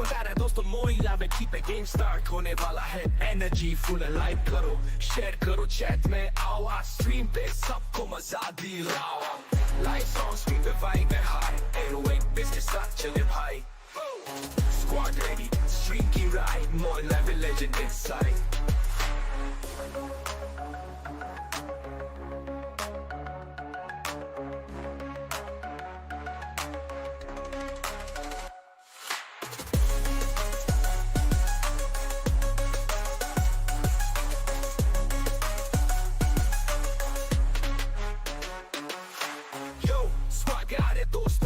स्वागत है दोस्तों MoinLiveYT पे गेम स्टार्ट होने वाला है एनर्जी फुल है लाइक करो शेयर करो चैट में आओ आज स्ट्रीम पे सबको मजा दिलाओ लाइट्स ऑन स्क्रीन पे वाइब है हाई 808 बिट्स के साथ चले भाई स्क्वाड रेडी स्ट्रीम की ride MoinLiveYT legend inside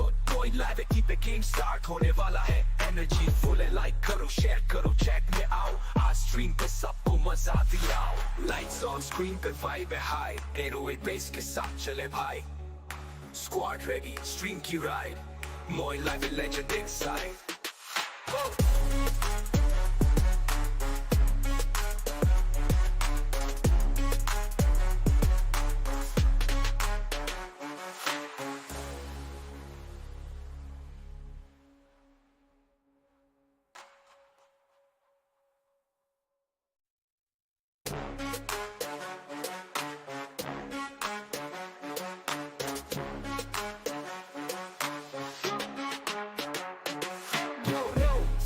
MoinLiveYT पे गेम स्टार्ट होने वाला है एनर्जी फुल है लाइक करो शेयर करो चैट में आओ आज स्ट्रीम पे सबको मजा दिलाओ लाइट्स ऑन स्क्रीन पे वाइब है हाई 808 बेस के साथ चले भाई स्क्वाड रेडी स्ट्रीम की राइड MoinLiveYT लेजेंड इनसाइड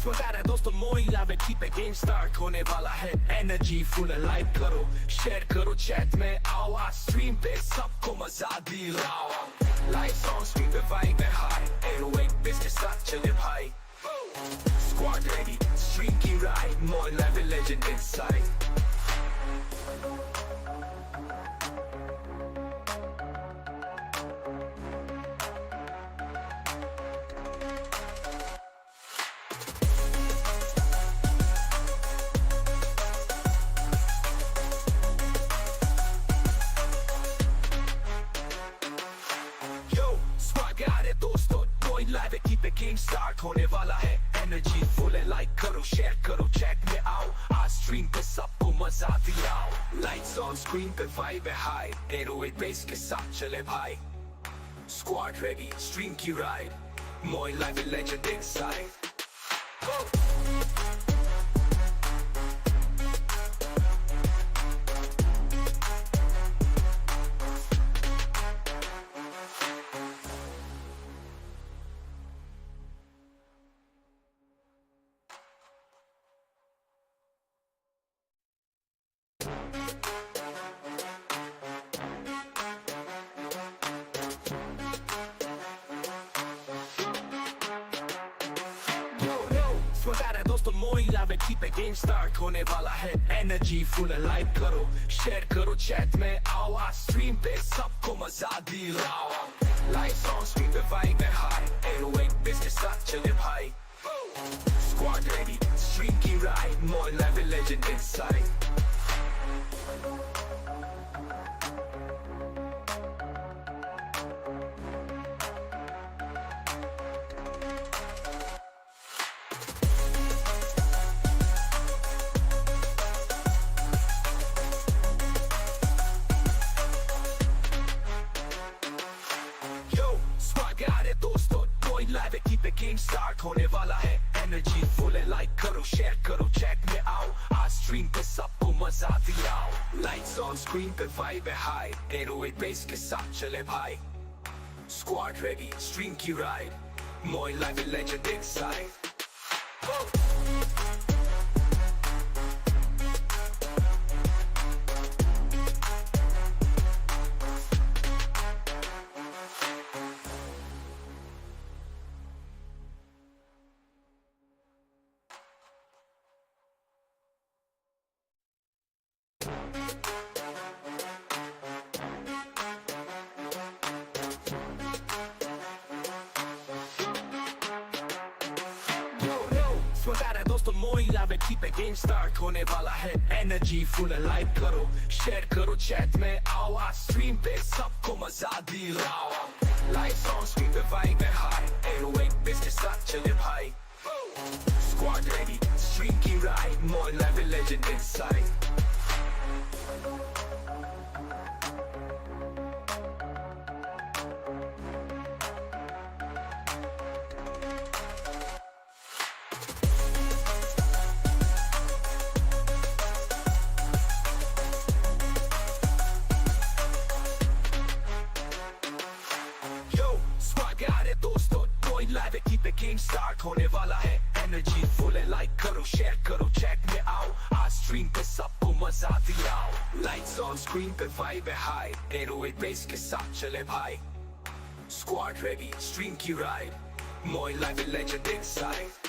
स्वागत है दोस्तों MoinLiveYT पे गेम स्टार्ट होने वाला है एनर्जी फुल है लाइक करो शेयर करो चैट में आओ आज स्ट्रीम पे सबको मजा दिलाओ लाइट्स ऑन स्क्रीन पे वाइब है हाई 808 बिट्स के साथ चले भाई स्क्वाड रेडी स्ट्रीम की ride MoinLiveYT legend inside MoinLiveYT पे गेम स्टार्ट होने वाला है एनर्जी फुल है लाइक करो शेयर करो चैट में आओ आज स्ट्रीम पे सबको मजा दिलाओ लाइट्स ऑन स्क्रीन पे वाइब है हाई 808 बेस के साथ चले भाई स्क्वाड रेडी स्ट्रीम की राइड MoinLiveYT लेजेंड इनसाइड स्वागत है दोस्तों MoinLiveYT पे गेम स्टार्ट होने वाला है एनर्जी फुल है लाइक करो शेयर करो चैट में आओ आज स्ट्रीम पे सबको मजा दिलाओ लाइट्स ऑन स्क्रीन पे वाइब है हाई 808 बिट्स के साथ चले भाई स्क्वाड रेडी स्ट्रीम की ride MoinLiveYT legend inside MoinLiveYT पे गेम स्टार्ट होने वाला है एनर्जी फुल है लाइक करो शेयर करो चैट में आओ आज स्ट्रीम पे सबको मजा दिलाओ लाइट्स ऑन स्क्रीन पे वाइब है हाई 808 बेस के साथ चले भाई स्क्वाड रेडी स्ट्रीम की राइड MoinLiveYT लेजेंड इनसाइड स्वागत है दोस्तों MoinLiveYT पे गेम स्टार्ट होने वाला है एनर्जी फुल है लाइक करो शेयर करो चैट में आओ आज स्ट्रीम पे सबको मजा दिलाओ लाइट्स ऑन स्क्रीन पे वाइब है हाई 808 बिट्स के साथ चले भाई स्क्वाड रेडी स्ट्रीम की ride MoinLiveYT legend inside Moin live की पे गेम स्टार्ट होने वाला है एनर्जी फुल है लाइक करो शेयर करो चैट में आओ आज स्ट्रीम पे सबको मजा दिलाओ लाइट्स ऑन स्क्रीन पे वाइब है हाई 808 बेस के साथ चले भाई स्क्वाड रेडी स्ट्रीम की ride Moin live legend inside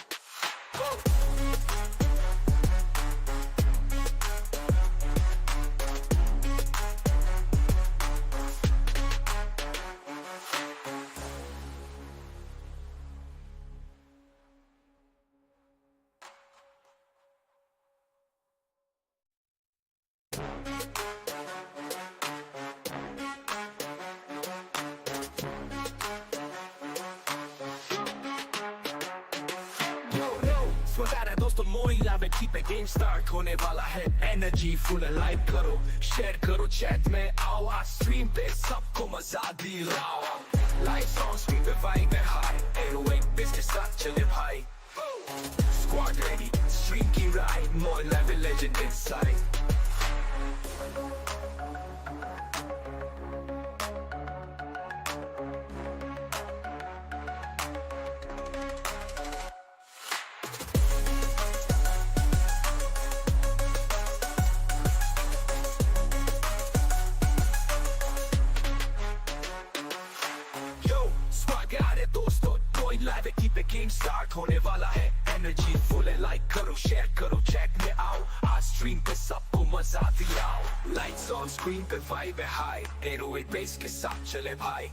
दोस्तों MoinLiveYT पे गेम स्टार्ट होने वाला है एनर्जी फुल है लाइक करो शेयर करो चैट में आओ आज स्ट्रीम पे सबको मजा दिलाओ लाइट्स ऑन स्क्रीन पे वाइब है हाई 808 बेस के साथ चले भाई स्क्वाड रेडी स्ट्रीम की ride MoinLive legend inside MoinLiveYT पे गेम स्टार्ट होने वाला है एनर्जी फुल है लाइक करो शेयर करो चैट में आओ आज स्ट्रीम पे सबको मजा दिलाओ लाइट्स ऑन स्क्रीन पे वाइब है हाई 808 बेस के साथ चले भाई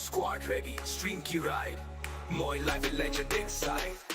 स्क्वाड रेडी स्ट्रीम की राइड MoinLive लेजेंड इनसाइड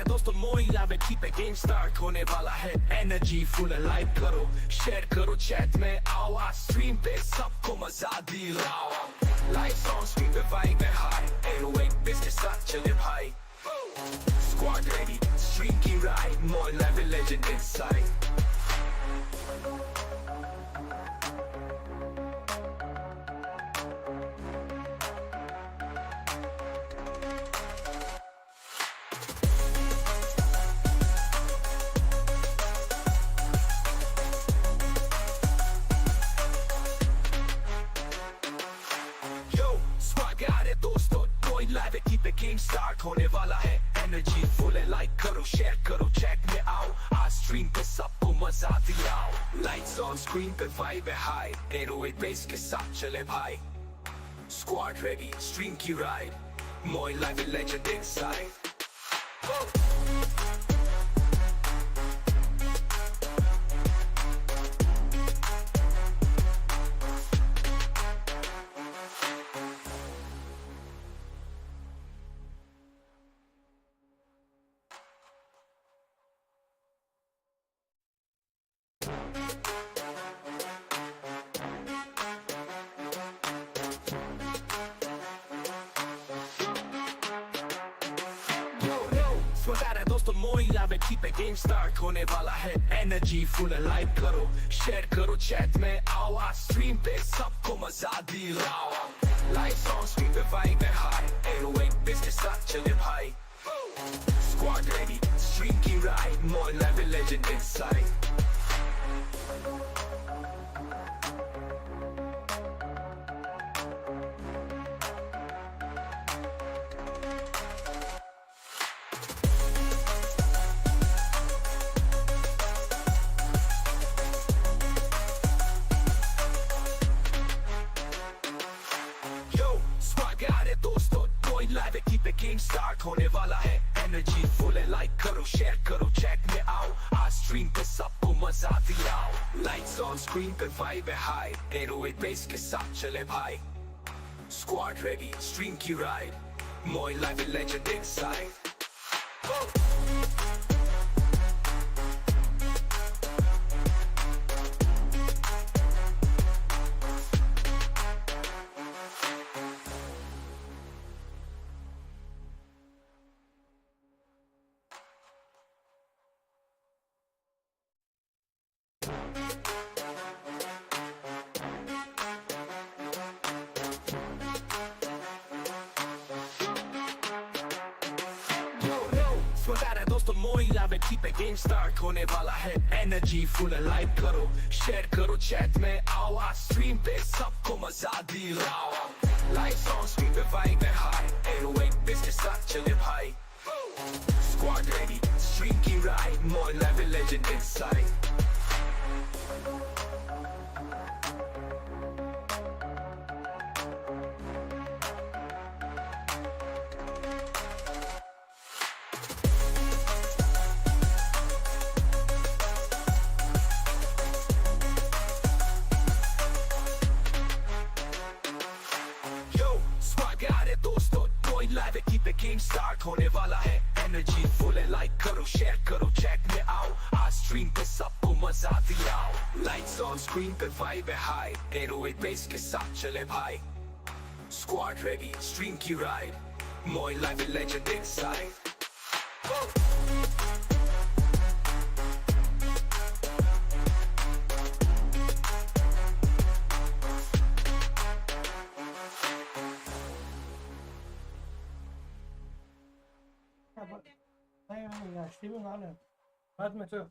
दोस्तों MoinLiveYT पे गेम स्टार्ट होने वाला है एनर्जी फुल है लाइक करो शेयर करो चैट में आओ आज स्ट्रीम पे सबको मजा दिलाओ लाइट्स ऑन स्क्रीन पे वाइब है हाई 808 बेस के साथ चले भाई स्क्वाड रेडी स्ट्रीम की ride MoinLive legend inside MoinLiveYT पे गेम स्टार्ट होने वाला है एनर्जी फुल है लाइक करो शेयर करो चैट में आओ आज स्ट्रीम पे सबको मजा दिलाओ लाइट्स ऑन स्क्रीन पे वाइब है हाई 808 बेस के साथ चले भाई स्क्वाड रेडी स्ट्रीम की राइड MoinLive लेजेंड इनसाइड दोस्तों MoinLiveYT पे गेम स्टार्ट होने वाला है एनर्जी फुल है लाइक करो शेयर करो चैट में आओ आज स्ट्रीम पे सबको मजा दिलाओ लाइट्स ऑन स्क्रीन पे वाइब है हाई 808 बेस के साथ चले भाई स्क्वाड रेडी स्ट्रीम की ride MoinLive legend inside MoinLiveYT पे गेम स्टार्ट होने वाला है एनर्जी फुल है लाइक करो शेयर करो चैट में आओ आज स्ट्रीम पे सबको मजा दिलाओ लाइट्स ऑन स्क्रीन पे वाइब है हाई 808 बेस के साथ चले भाई स्क्वाड रेडी स्ट्रीम की राइड MoinLive लेजेंड इनसाइड वगैरह दोस्तों MoinLiveYT पे गेम स्टार्ट होने वाला है एनर्जी फुल लाइक करो शेयर करो चैट में आओ आज स्ट्रीम पे सबको मजा दिलाओ लाइट्स ऑन स्ट्रीम पे वाइब है हाई 808 बिजनेस साथ चले भाई स्क्वाड रेडी स्ट्रीम की ride MoinLiveYT legend inside MoinLiveYT पे गेम स्टार्ट होने वाला है एनर्जी फुल है लाइक करो शेयर करो चैट में आओ आज स्ट्रीम पे सबको मजा दिलाओ लाइट्स ऑन स्क्रीन पे वाइब है हाई 808 बेस के साथ चले भाई स्क्वाड रेडी स्ट्रीम की राइड MoinLiveYT लेजेंड इनसाइड नहीं स्ट्रीमिंग ऑन है बाद में चलो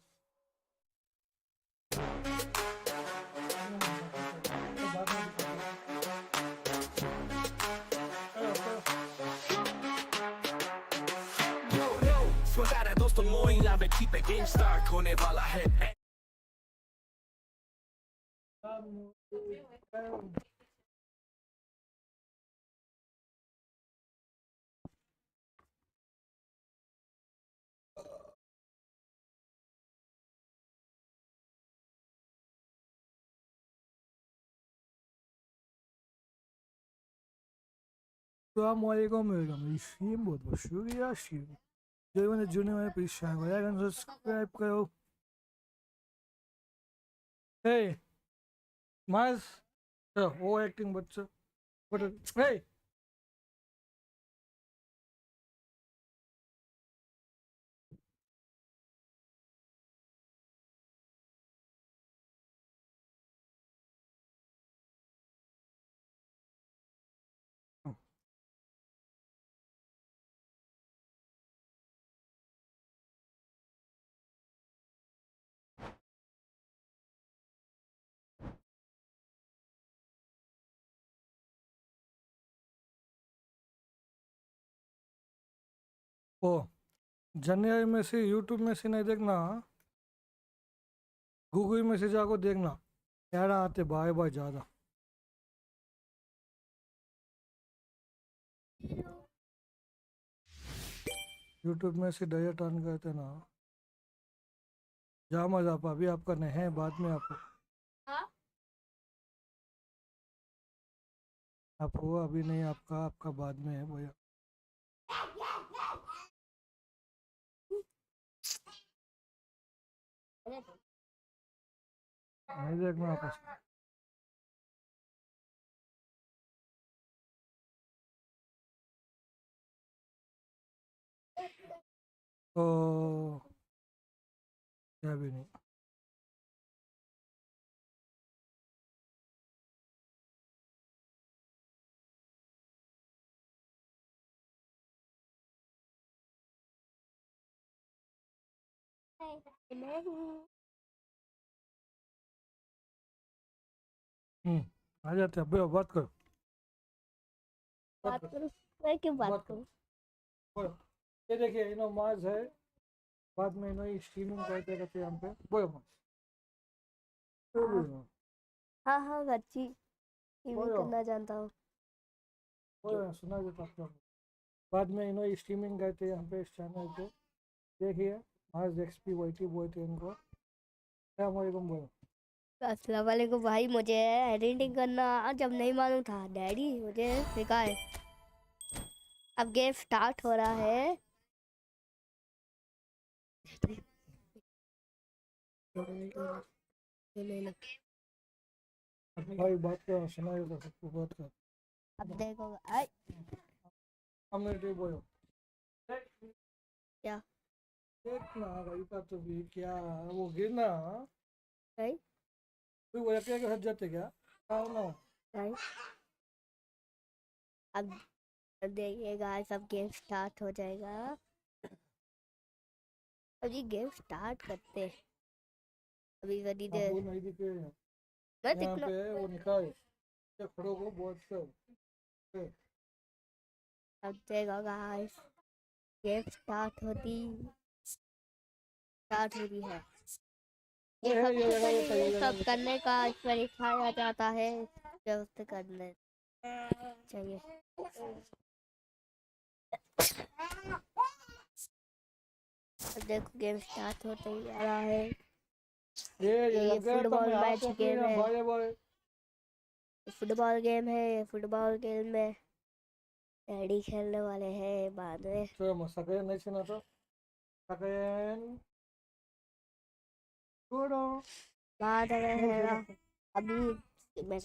दोस्तों MoinLiveYT पे गेम स्टार्ट होने वाला है Assalamualaikum warahmatullahi wabarakatuh. शुक्रिया जो मैंने जुड़ने वाले प्लीज सब्सक्राइब करो हे मास वो एक्टिंग बच्चा बट हे ओ जनवरी में से यूट्यूब में से नहीं देखना गूगल में से जाकर देखना यार आते बाय बाय ज़्यादा यूट्यूब में से डायरेक्ट ऑन करते ना जा मजा आप अभी आपका नहीं है बाद में आपको आप हो अभी नहीं आपका आपका बाद में है भैया नहीं देखना आपस ओ क्या भी नहीं आ जाते हैं भैया बात करो बात करूं मैं क्यों बात करूं बोलो ये देखिए इनो माज है बाद में इनो स्ट्रीमिंग करते रहते हैं हम पे बोलो हाँ हाँ अच्छी टीवी बोलो। करना जानता हूँ बोलो सुना देता आपको बाद में इनो स्ट्रीमिंग करते हैं हम पे इस चैनल पे देखिए आज एक्सपी वाईटी बोलते हैं इनको अस्सलाम वालेकुम बोलो अस्सलाम वालेकुम भाई मुझे एडिटिंग करना जब नहीं मालूम था डैडी मुझे सिखाए अब गेम स्टार्ट हो रहा है भाई बात कर सुना देता सबको बात कर अब देखो आई हमने टे बोलो क्या देखना भाई का तो भी क्या वो गिरना भाई कोई वो अकेले के साथ जाते क्या ना भाई अब देखिएगा सब गेम स्टार्ट हो जाएगा अभी गेम स्टार्ट करते हैं। अभी वरी आप देर वो नहीं दिखे हैं। मैं यहाँ दिखना। पे है वो निकाय ये खड़ो को बहुत से अब देगा गाइस, गेम स्टार्ट हो रही है। ये ये सबसे जगह पहले पे ये ये जगह सब पे करने का इस पर दिखाया जाता है, जब से करने चाहिए। अब देखो गेम स्टार्ट होते ही जा रहा है। ये ये जगह तो फुटबॉल मैं आप मैच तो गेम यहाँ है। बारे बारे फुटबॉल गेम है। फुटबॉल गेम में डैडी खेलने वाले हैं बाद में। तो मसके नहीं सुना तो सकेन छोड़ो बाद में नहीं है ना। सुना अभी मैं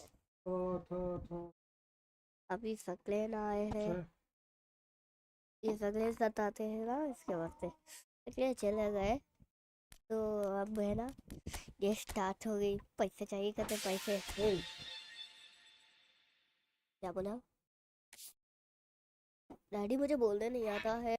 तो अभी सकलेन आए हैं। से ये सकलेन सताते हैं ना, इसके बाद से इसलिए चले गए। तो अब है ना, ये स्टार्ट हो गई। पैसे चाहिए, कहते पैसे। ए क्या बोला डैडी? मुझे बोलने नहीं आता है।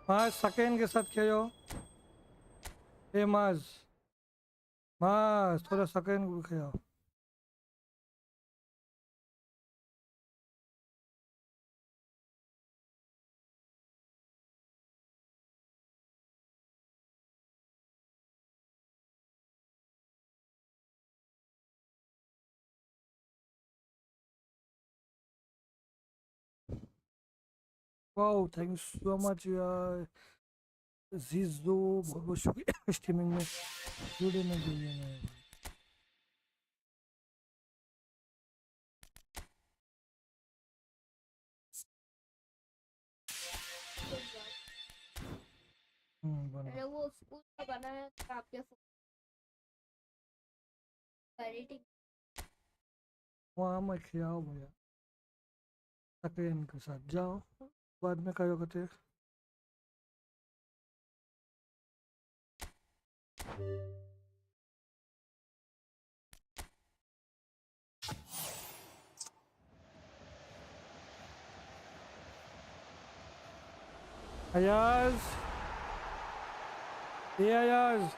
माज सकेन के साथ खेलो ए माज थोड़ा सकेन को खेलो wow thank you so much यार जीजो बहुत बहुत शुक्रिया स्ट्रीमिंग में जुड़ने के लिए मैं बना मैंने वो स्कूल का बनाया था आपके एडिटिंग। वहाँ मैं खिलाओ भैया सकेन के साथ जाओ बाद में करो करते अयाज ये अयाज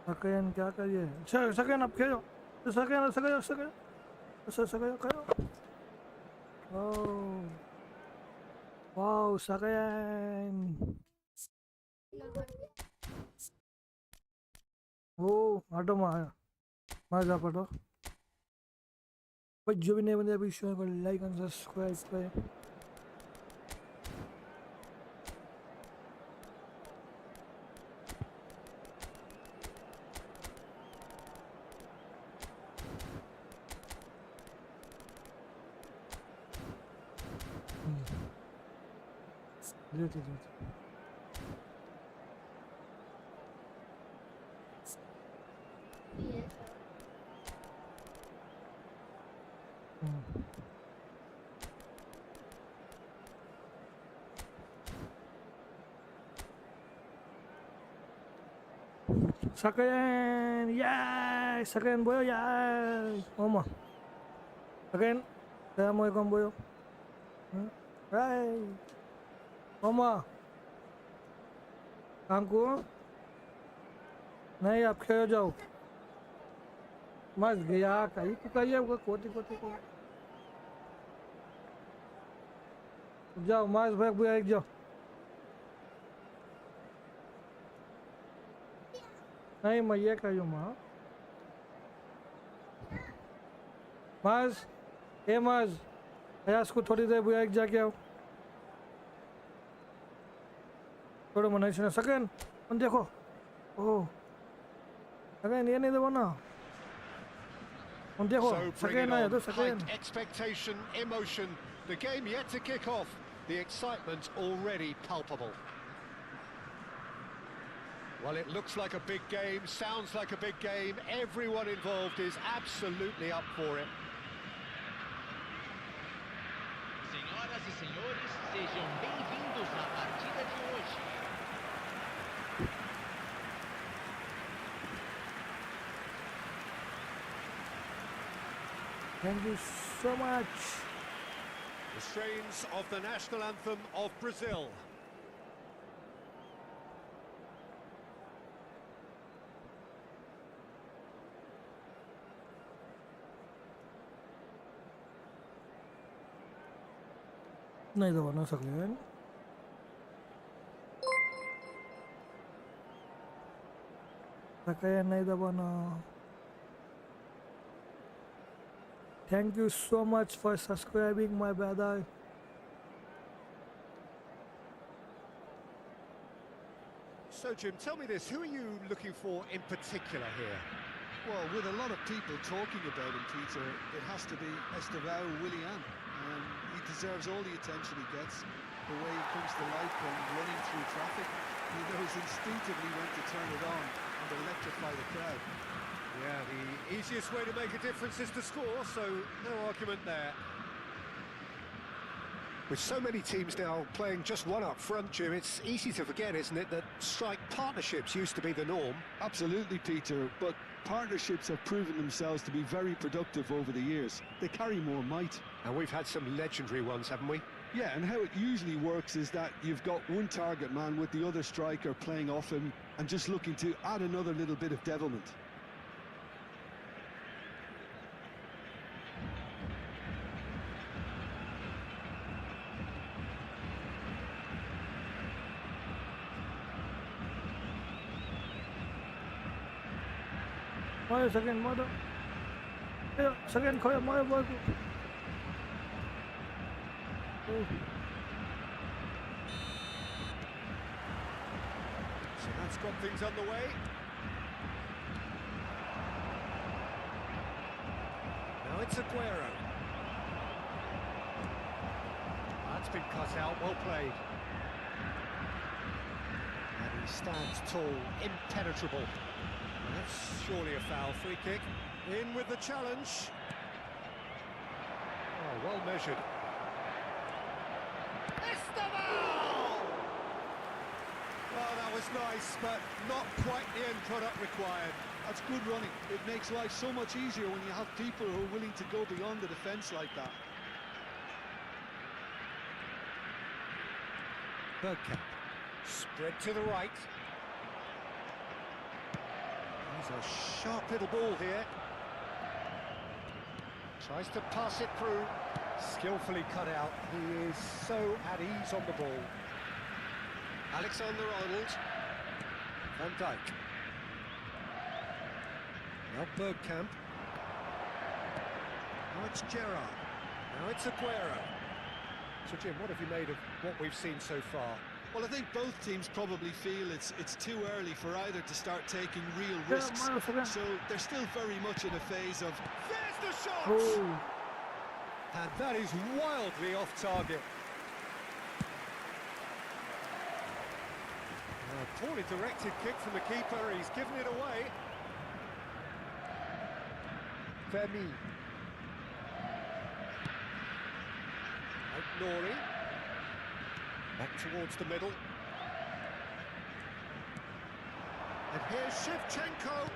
सकैन क्या करिए? अच्छा सकैन अब खेलो, सकैन सकैन सकैन सकैन करो। ओह वाओ सकैन, ओ ऑटो में आया मजा पड़ो। भाई जो भी नए बंदे अभी शो को लाइक एंड सब्सक्राइब करें। लेते Second, yay! Second boyo, yay! Oma. Second, saya mau ikon boyo. Hey, Oma. Angku, नहीं आप खेल जाओ। मत गया कहीं को कहिए वो कोटी कोटी को जाओ मास भाग बुआ एक जाओ। नहीं मैं ये कहियो माँ मास ए मास अयास को थोड़ी देर बुआ एक जाके आओ। थोड़ा मनाई सुना सेकंड उन देखो ओह सेकंड ये नहीं दे ना उन देखो सेकंड आया तो second expectation, emotion, the game yet to kick off, the excitement already palpable. Well, it looks like a big game, sounds like a big game, everyone involved is absolutely up for it. Senhoras e senhores, sejam bem-vindos à partida de hoje. Thank you so much. The strains of the national anthem of Brazil. नहीं दबाना सकते नहीं दबाना। Thank you so much for subscribing, my brother. So Jim, tell me this, who are you looking for in particular here? Well, with a lot of people talking about him, Peter, it has to be Estevao Willian. He deserves all the attention he gets. The way he comes to life when running through traffic, he knows instinctively when to turn it on. And and electrify the crowd. Yeah, the easiest way to make a difference is to score, so no argument there. With so many teams now playing just one up front, Jim, it's easy to forget, isn't it, that strike partnerships used to be the norm. Absolutely, Peter, but partnerships have proven themselves to be very productive over the years. They carry more might. And we've had some legendary ones, haven't we? Yeah, and how it usually works is that you've got one target man with the other striker playing off him and just looking to add another little bit of devilment. Moyo second, Moyo. Ayo, second Koya, Moyo ball. So that's got things underway. Now it's Aguero. That's been cut out, well played. And he stands tall, impenetrable. That's surely a foul. Free kick. In with the challenge. Oh, well measured. Well, that was nice, but not quite the end product required. That's good running. It makes life so much easier when you have people who are willing to go beyond the defence like that. Bergkamp. Spread to the right. There's a sharp little ball here. Tries to pass it through. Skillfully cut out. He is so at ease on the ball. Alexander-Arnold. Van Dijk. Now Bergkamp. Now it's Gerrard. Now it's Aguero. So Jim, what have you made of what we've seen so far? Well, I think both teams probably feel it's too early for either to start taking real risks. So they're still very much in a phase of... There's the shot! Oh. And that is wildly off target. A poorly directed kick from the keeper, he's given it away. Vermi. Nori. Back towards the middle. And here's Shevchenko.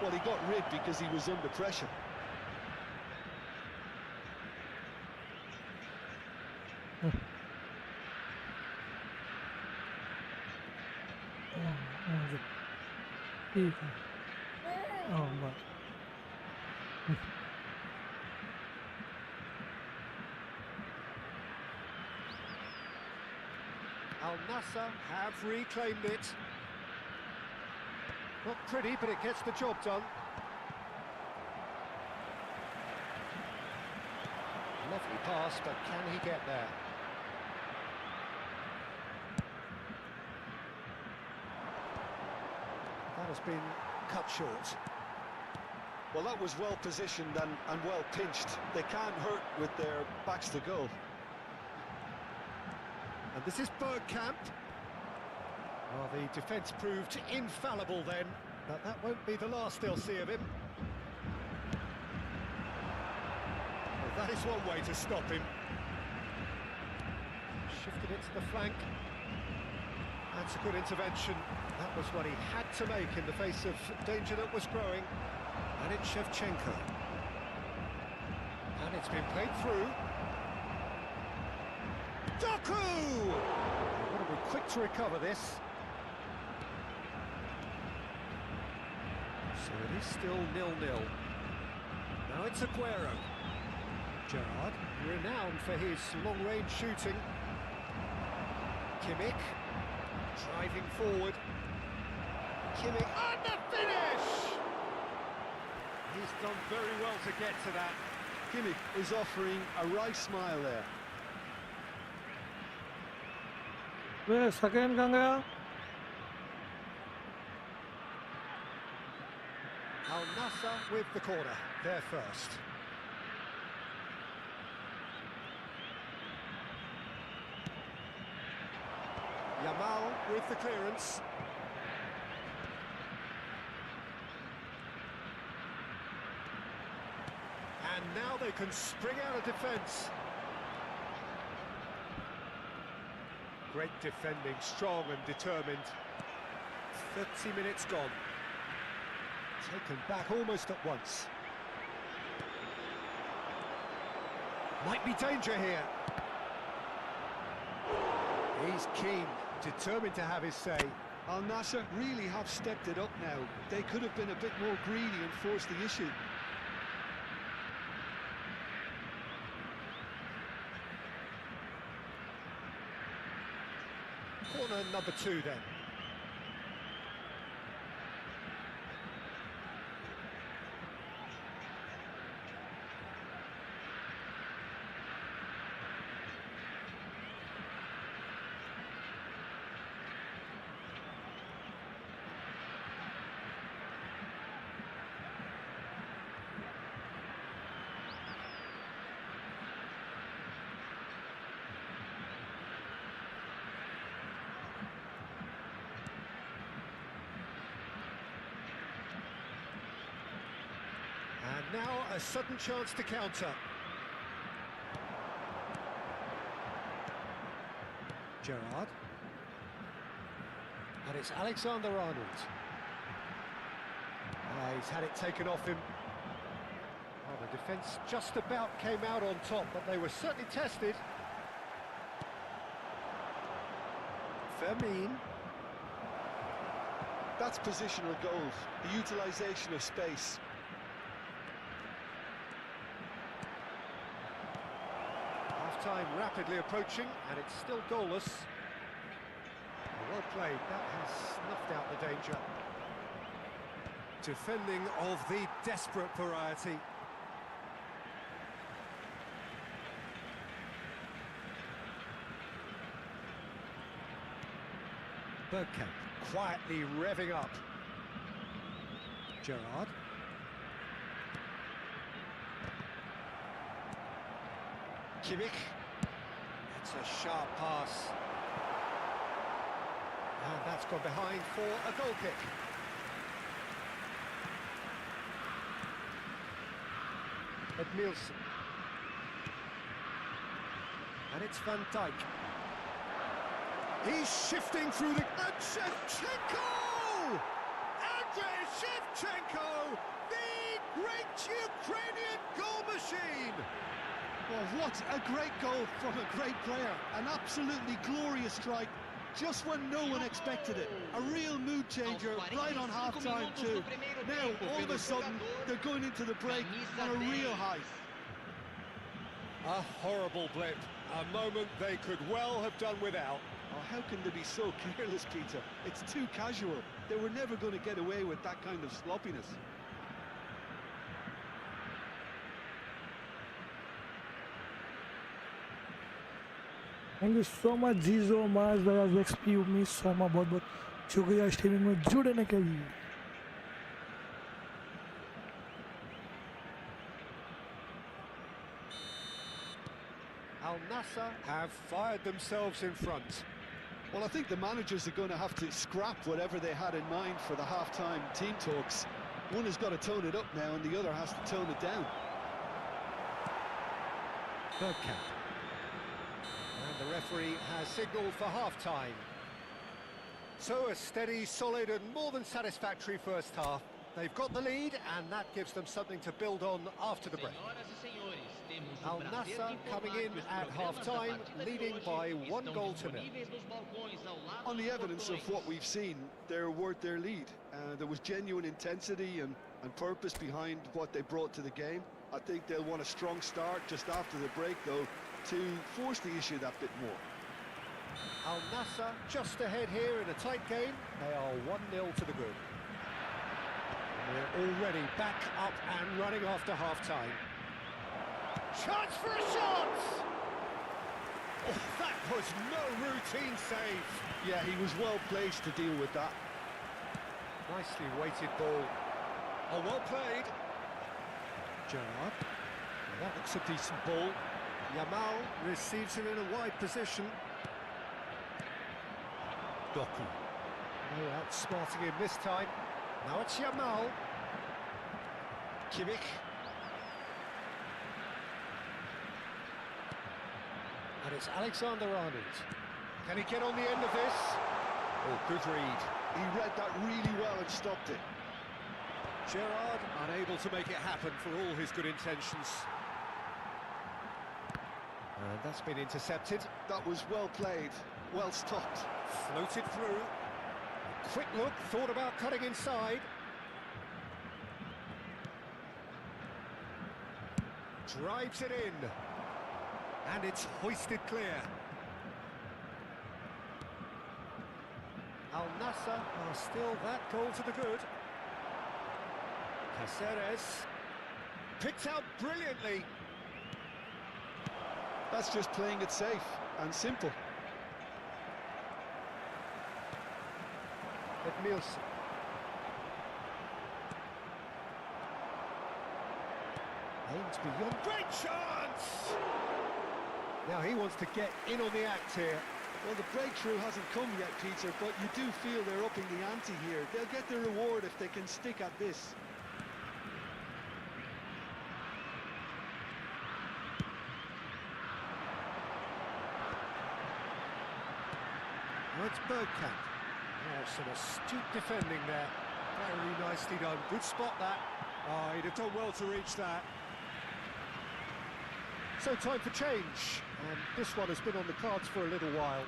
Well, he got rid because he was under pressure. Oh, but. Al Nassr have reclaimed it. Not pretty, but it gets the job done. Lovely pass, but can he get there? That has been cut short. Well, that was well positioned and well pinched. They can't hurt with their backs to goal. And this is Bergkamp. Well, the defence proved infallible then, but that won't be the last they'll see of him. Well, that is one way to stop him. Shifted it to the flank. That's a good intervention. That was what he had to make in the face of danger that was growing. And it's Shevchenko. And it's been played through. Doku! They've got to be quick to recover this. So it is still 0-0. Now it's Aguero. Gerrard, renowned for his long-range shooting. Kimmich, driving forward. Kimmich, and the finish! He's done very well to get to that. Kimmich is offering a right smile there. Where second Ganga? Al Nassr with the corner, there first. Yamal with the clearance. And now they can spring out of defence. Great defending, strong and determined. 30 minutes gone. Taken back almost at once. Might be danger here. He's keen, determined to have his say. Al Nassr really have stepped it up now. They could have been a bit more greedy and forced the issue. Corner number 2 then. And now a sudden chance to counter. Gerrard. And it's Alexander-Arnold. He's had it taken off him. Well, the defence just about came out on top, but they were certainly tested. Fermin. That's positional goals, the utilisation of space. Half-time rapidly approaching, and it's still goalless. Well played, that has snuffed out the danger. Defending of the desperate variety. Bergkamp quietly revving up. Gerrard. Kimmich. It's a sharp pass. And that's gone behind for a goal kick. Edmilson. And it's Van Dijk. He's shifting through the... And Shevchenko! Andrei Shevchenko! The great Ukrainian goal machine! Well, what a great goal from a great player. An absolutely glorious strike, just when no one expected it. A real mood changer right on half-time too. Now, all of a sudden, they're going into the break on a real high. A horrible blip. A moment they could well have done without. Oh, how can they be so careless, Peter? It's too casual. They were never going to get away with that kind of sloppiness. Thank you so much जीजो माज दराज XP उम्मीद सोमा बहुत बहुत शुक्रिया streaming में जुड़ने के लिए. Al Nassr have fired themselves in front. Well, I think the managers are going to have to scrap whatever they had in mind for the half-time team talks. One has got to tone it up now and the other has to tone it down. Bergkamp. And the referee has signalled for half-time. So a steady, solid and more than satisfactory first half. They've got the lead and that gives them something to build on after the break. Al Nassr coming in at half-time, leading by 1-0. On the evidence of what we've seen, they're worth their lead. There was genuine intensity and purpose behind what they brought to the game. I think they'll want a strong start just after the break, though, to force the issue that bit more. Al Nassr just ahead here in a tight game. They are 1-0 to the good. We're already back up and running after half-time. Chance for a shot! Oh, that was no routine save. Yeah, he was well placed to deal with that. Nicely weighted ball. Oh, well played. Gerrard. That looks a decent ball. Yamal receives him in a wide position. Doku. No outsmarting him this time. Now it's Yamal. Kimmich. And it's Alexander-Arnold. Can he get on the end of this? Oh, good read. He read that really well and stopped it. Gerrard unable to make it happen for all his good intentions. And that's been intercepted. That was well played, well stopped. Floated through. A quick look, thought about cutting inside. Drives it in. And it's hoisted clear. Al Nassr are still that goal to the good. Caceres picked out brilliantly. That's just playing it safe and simple. Edmilson. Aims beyond. Great chance! Now he wants to get in on the act here. Well, the breakthrough hasn't come yet, Peter, but you do feel they're upping the ante here. They'll get their reward if they can stick at this. Now it's Bergkamp. Oh, some astute defending there. Very nicely done. Good spot, that. Oh, he'd have done well to reach that. So time for change. And this one has been on the cards for a little while.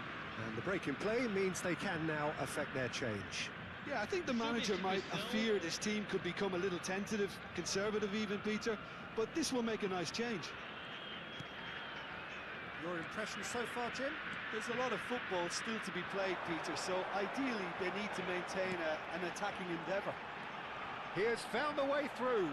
And the break in play means they can now affect their change. Yeah, I think the manager might have feared his team could become a little tentative, conservative even, Peter, but this will make a nice change. Your impression so far, Jim? There's a lot of football still to be played, Peter, so ideally they need to maintain an attacking endeavour. He has found the way through.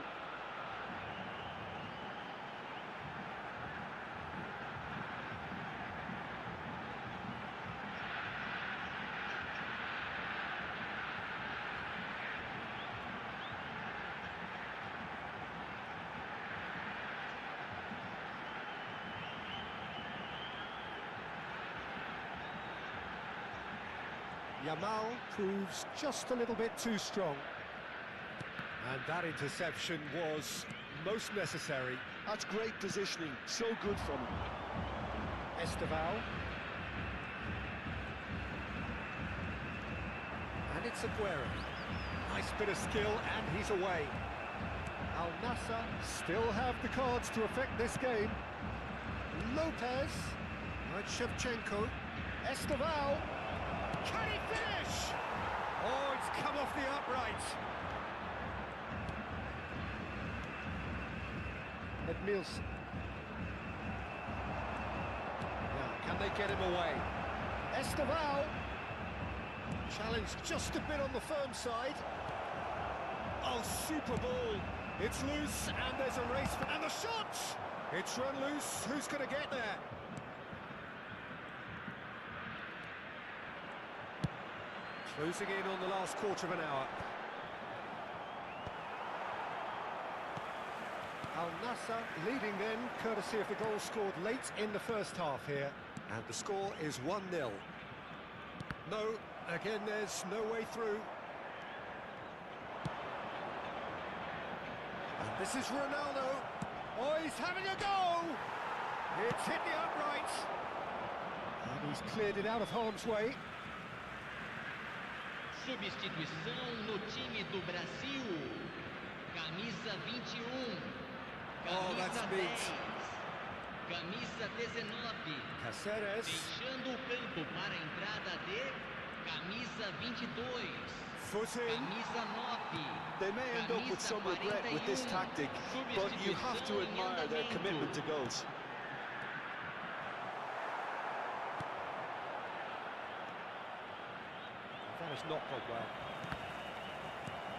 Yamal proves just a little bit too strong. And that interception was most necessary. That's great positioning, so good from him. Esteval. And it's Aguero. Nice bit of skill, and he's away. Al Nassr still have the cards to affect this game. Lopez. Right, Shevchenko. Esteval. Can he finish? Oh, it's come off the upright. Edmilson. Now, can they get him away? Esteval. Challenged just a bit on the firm side. Oh, super ball. It's loose, and there's a race. And the shot! It's run loose. Who's going to get there? Closing in on the last quarter of an hour. Al Nassr leading then, courtesy of the goal scored late in the first half here. And the score is 1-0. No, again there's no way through. And this is Ronaldo. Oh, he's having a go! It's hit the upright. And he's cleared it out of harm's way. Substituição no time do Brasil. Camisa 21. Oh, that's Camisa neat. 10. Camisa 19. Caceres. Deixando o campo para a entrada de camisa 22. Foot in. Camisa 9. They may end up with some regret with this tactic, but you have to admire their commitment to goals. That has not gone well.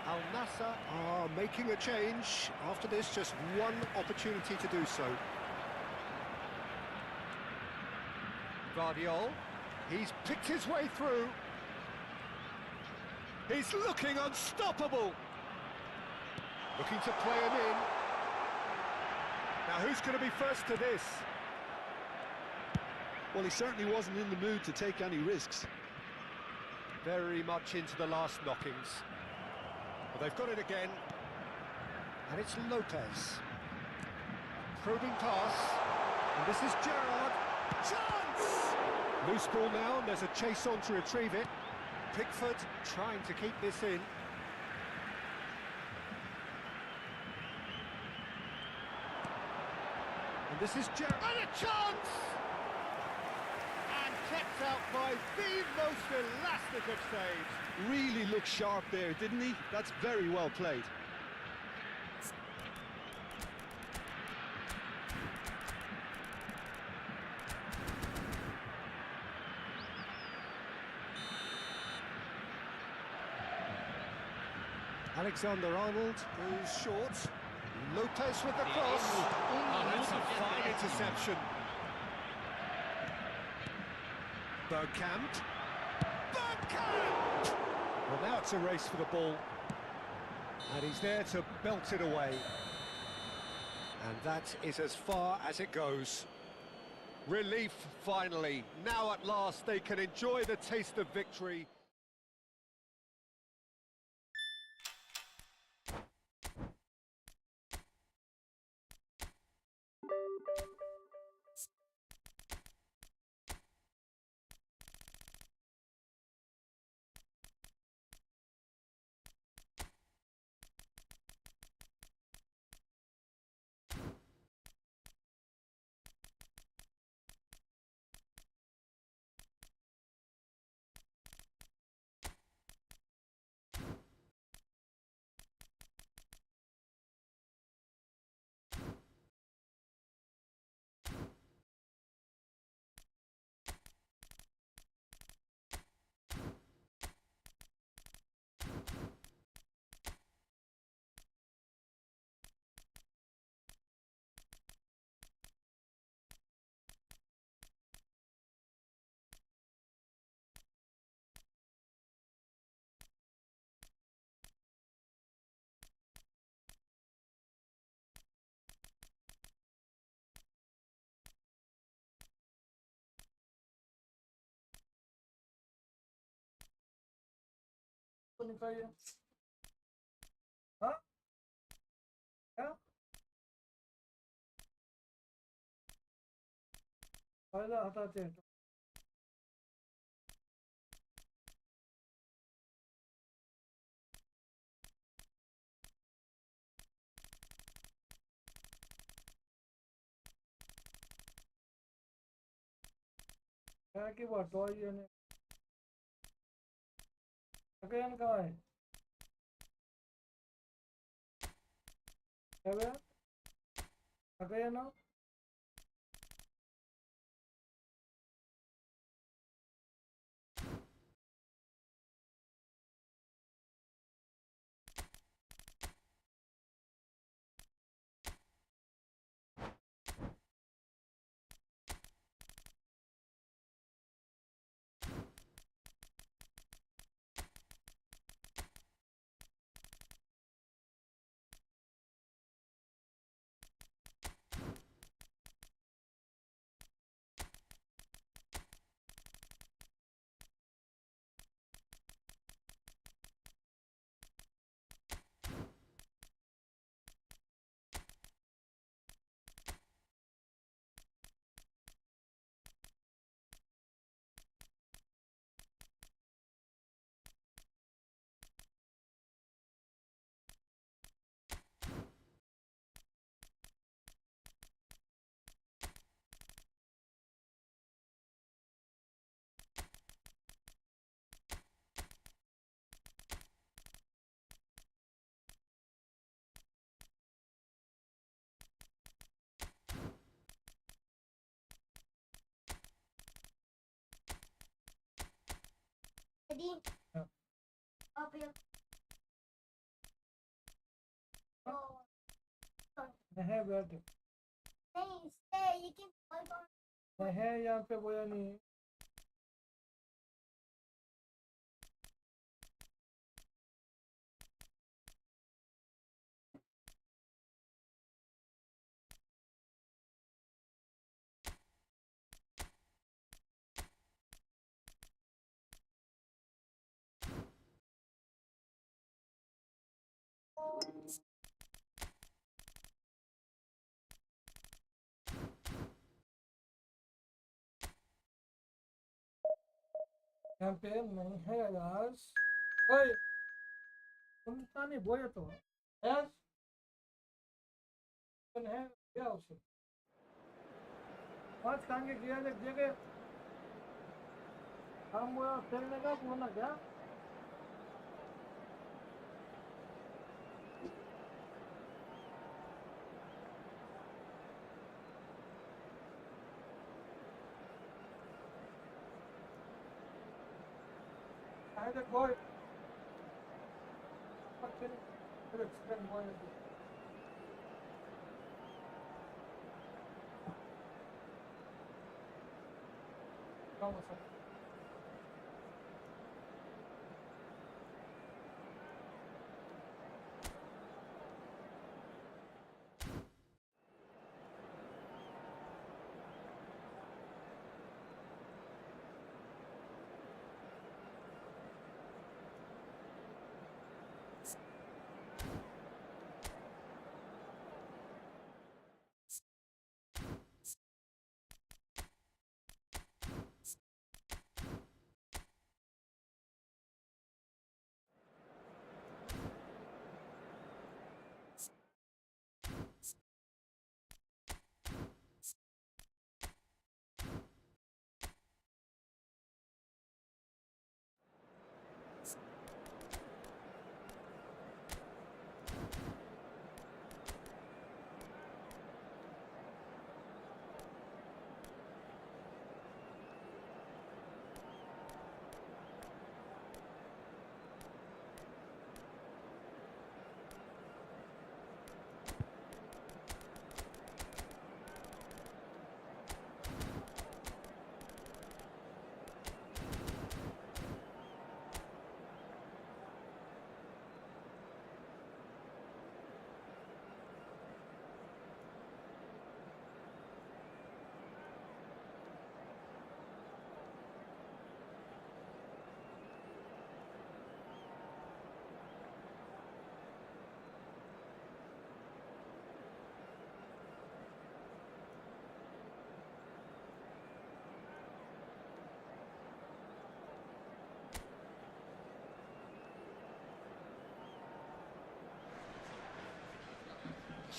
Al Nassr are making a change. After this, just one opportunity to do so. Guardiol, he's picked his way through. He's looking unstoppable. Looking to play him in. Now, who's going to be first to this? Well, he certainly wasn't in the mood to take any risks. Very much into the last knockings. But they've got it again. And it's Lopez. Probing pass. And this is Gerrard. Chance! Loose ball now, and there's a chase on to retrieve it. Pickford trying to keep this in. And this is Gerrard. And a chance! And kept out by the most elastic of saves. Really looked sharp there, didn't he? That's very well played. Alexander-Arnold goes short. Lopez with the cross. Oh, that's a fine interception. Bergkamp. Bergkamp! Well, now it's a race for the ball. And he's there to belt it away. And that is as far as it goes. Relief, finally. Now at last they can enjoy the taste of victory. निकालिए हाँ क्या फायदा हटाते हैं क्या की बात हो ये ने again guy again now Yeah. Up here. नहीं बैठ नहीं stay, you can hold on. नहीं यहाँ पे बोया नहीं यहाँ पे नहीं है यार। ओए सुनता नहीं बोले तो यार है क्या उसे पाँच कांगे किया जगह हम वो खेलने का बोला क्या I the boy. Explain boy. Vamos a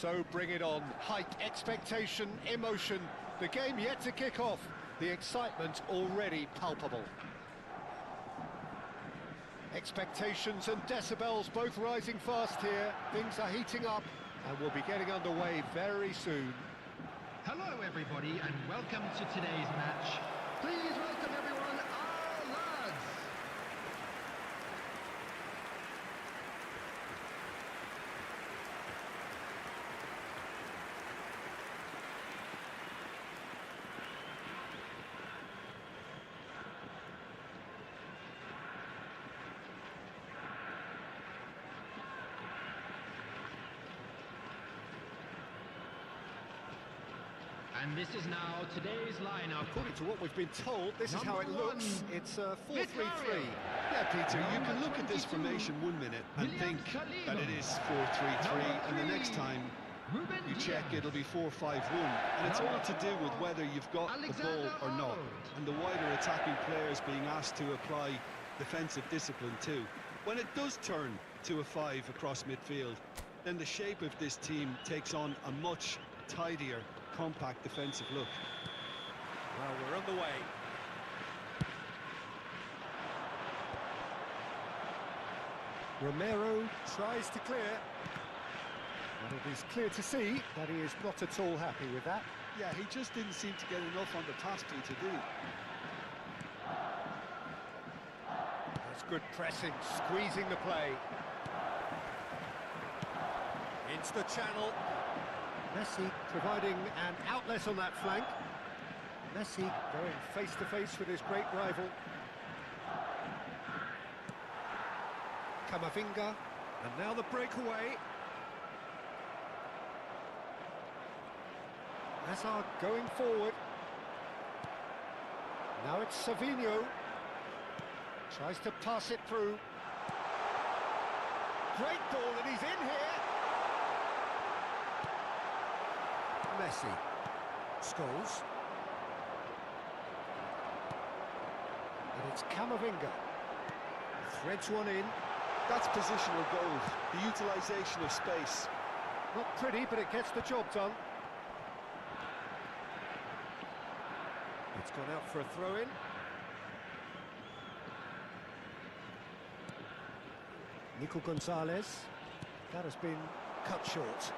So bring it on. Hype, expectation, emotion. The game yet to kick off. The excitement already palpable. Expectations and decibels both rising fast here. Things are heating up and we'll be getting underway very soon. Hello everybody and welcome to today's match. Please welcome everyone, our lads. And this is now today's lineup. According to what we've been told, this is how it looks. It's a 4-3-3. Yeah, Peter, you can look at this formation 1 minute and think that it is 4-3-3, and the next time you check it'll be 4-5-1, and it's all to do with whether you've got the ball or not, and the wider attacking players being asked to apply defensive discipline too. When it does turn to a 5 across midfield, then the shape of this team takes on a much tidier, compact defensive look. Well, we're on the way. Romero tries to clear. And it is clear to see that he is not at all happy with that. Yeah, he just didn't seem to get enough on the pass to do. That's good pressing, squeezing the play. Into the channel. Messi providing an outlet on that flank. Messi going face-to-face with his great rival. Camavinga, and now the breakaway. Hazard going forward. Now it's Savinho. Tries to pass it through. Great ball, and he's in here. Messi. Scholes. And It's Camavinga. Threads one in. That's positional gold, the utilisation of space. Not pretty, but it gets the job done. It's gone out for a throw-in. Nico Gonzalez. That has been cut short.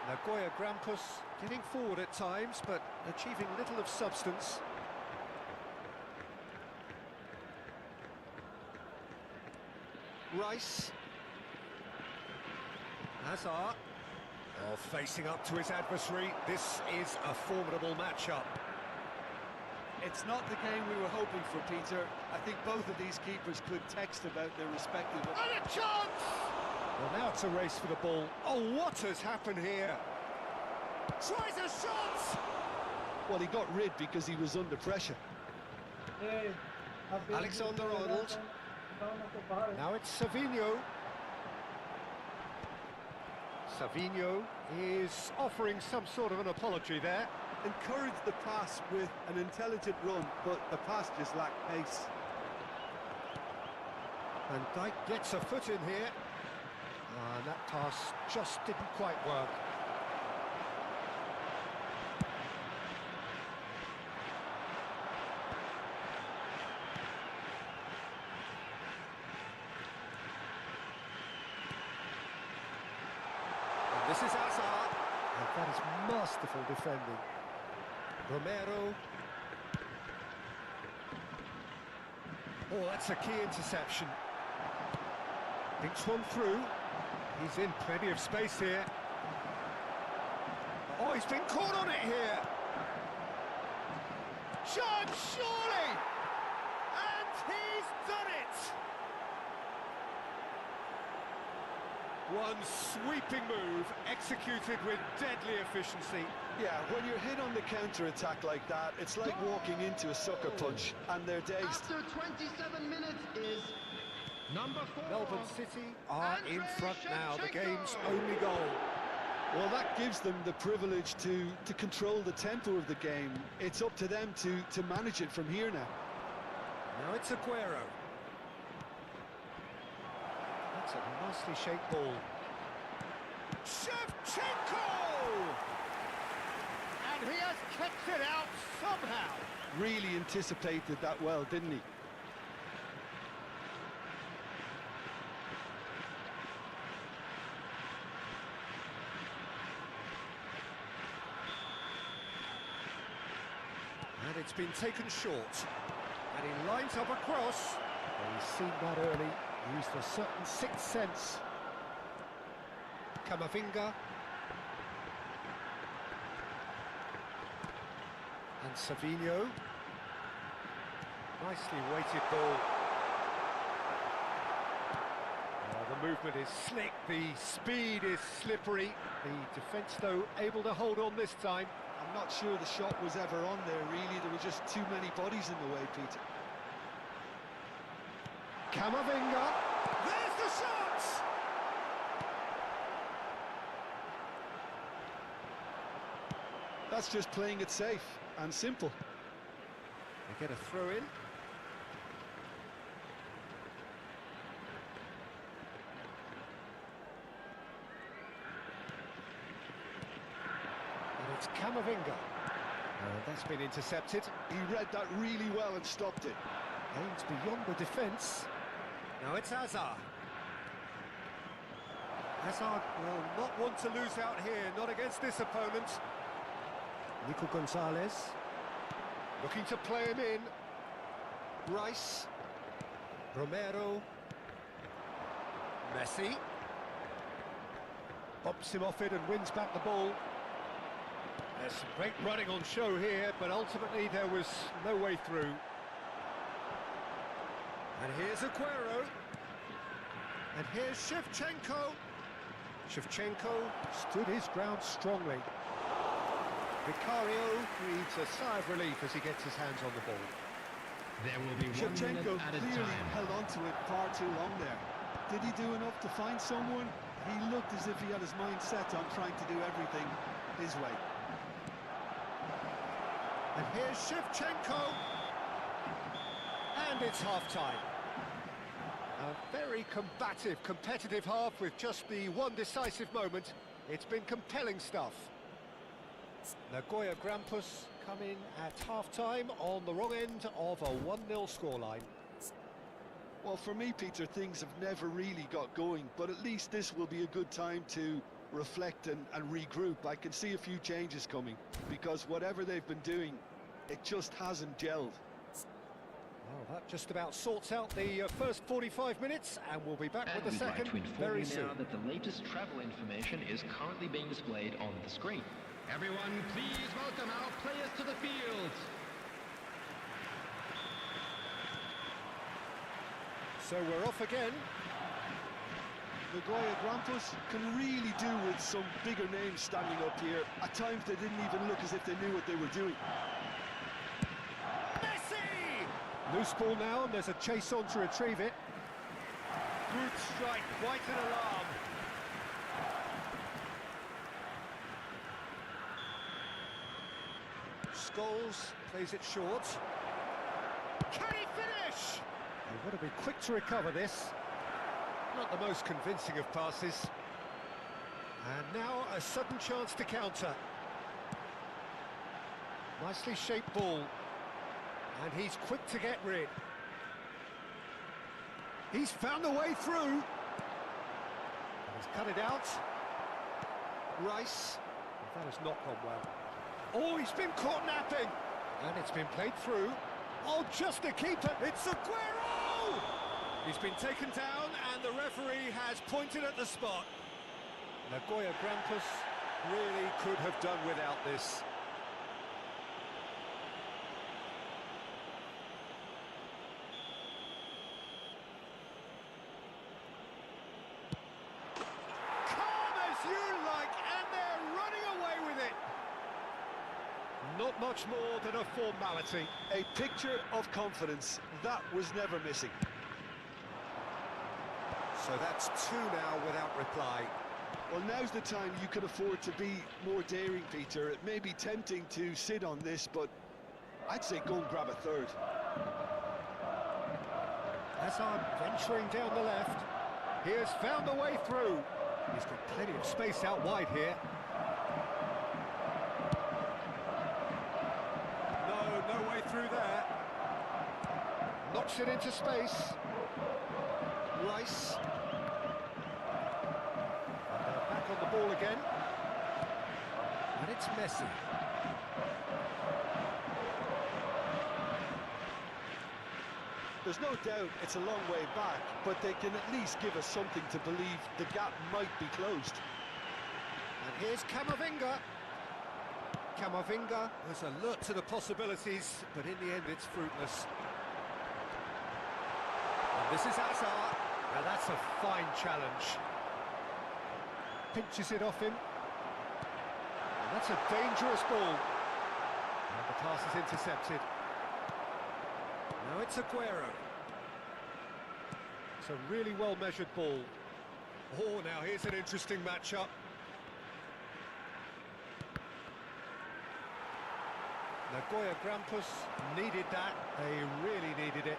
Nagoya Grampus getting forward at times, but achieving little of substance. Rice. Hazard. Oh, facing up to his adversary. This is a formidable matchup. It's not the game we were hoping for, Peter. I think both of these keepers could text about their respective... And a chance! Well, now it's a race for the ball. Oh, what has happened here? Tries a shot! Well, he got rid because he was under pressure. Hey, Alexander-Arnold. Now it's Savinho. Savinho is offering some sort of an apology there. Encouraged the pass with an intelligent run, but the pass just lacked pace. And Dijk gets a foot in here. And that pass just didn't quite work. And this is Hazard. And that is masterful defending. Romero. Oh, that's a key interception. Thinks one through. He's in plenty of space here. Oh, he's been caught on it here. Chance, surely! And he's done it! One sweeping move, executed with deadly efficiency. Yeah, when you're hit on the counter-attack like that, it's like walking into a sucker punch, and they're dazed. After 27 minutes is number 4. Melbourne City are in front now, the game's only goal. Well, that gives them the privilege to control the tempo of the game. It's up to them to manage it from here now. Now it's Aguero. That's a nicely shaped ball. Shevchenko! And he has kicked it out somehow. Really anticipated that well, didn't he? And it's been taken short. And he lines up a cross. Well, he's seen that early. Used a certain sixth sense. Camavinga. And Savinho. Nicely weighted ball. Oh, the movement is slick, the speed is slippery. The defence, though, able to hold on this time. I'm not sure the shot was ever on there, really. There were just too many bodies in the way, Peter. Camavinga. There's the shot! That's just playing it safe and simple. They get a throw in. And it's Camavinga. That's been intercepted. He read that really well and stopped it. Aims beyond the defence. Now it's Hazard. Hazard will not want to lose out here, not against this opponent. Nico Gonzalez. Looking to play him in. Rice. Romero. Messi. Bumps him off it and wins back the ball. There's some great running on show here, but ultimately there was no way through. And here's Aguero. And here's Shevchenko. Shevchenko stood his ground strongly. Vicario breathes a sigh of relief as he gets his hands on the ball. There will be 1 Shevchenko minute at a clearly time. held on to it far too long there. Did he do enough to find someone? He looked as if he had his mind set on trying to do everything his way. And here's Shevchenko. And it's half-time. A very combative, competitive half with just the one decisive moment. It's been compelling stuff. Nagoya Grampus come in at half-time on the wrong end of a 1-0 scoreline. Well, for me, Peter, things have never really got going, but at least this will be a good time to reflect and regroup. I can see a few changes coming, because whatever they've been doing, it just hasn't gelled. Well, that just about sorts out the first 45 minutes, and we'll be back with the second very soon. Now that the latest travel information is currently being displayed on the screen. Everyone, please welcome our players to the field. So we're off again. Nagoya Grampus can really do with some bigger names standing up here. At times they didn't even look as if they knew what they were doing. Messi! Loose ball now, and there's a chase on to retrieve it. Good strike, quite an alarm. Scholes plays it short. Can he finish? You've got to be quick to recover this. Not the most convincing of passes. And now a sudden chance to counter. Nicely shaped ball. And he's quick to get rid. He's found a way through. He's cut it out. Rice. That has not gone well. Oh, he's been caught napping. And it's been played through. Oh, just a keeper. It's Aguero! He's been taken down, and the referee has pointed at the spot. Nagoya Grampus really could have done without this. Calm as you like, and they're running away with it. Not much more than a formality. A picture of confidence that was never missing. So that's 2 now without reply. Well, now's the time you can afford to be more daring, Peter. It may be tempting to sit on this, but I'd say go and grab a third. Hazard venturing down the left. He has found a way through. He's got plenty of space out wide here. No way through there. Knocks it into space. Rice. And they're back on the ball again. And it's Messi. There's no doubt it's a long way back, but they can at least give us something to believe the gap might be closed. And here's Camavinga. Camavinga was alert to the possibilities, but in the end it's fruitless. And this is Hazard. Now that's a fine challenge. Pinches it off him. And that's a dangerous ball. And the pass is intercepted. Now it's Aguero. It's a really well-measured ball. Oh, now here's an interesting matchup. Nagoya Grampus needed that. They really needed it.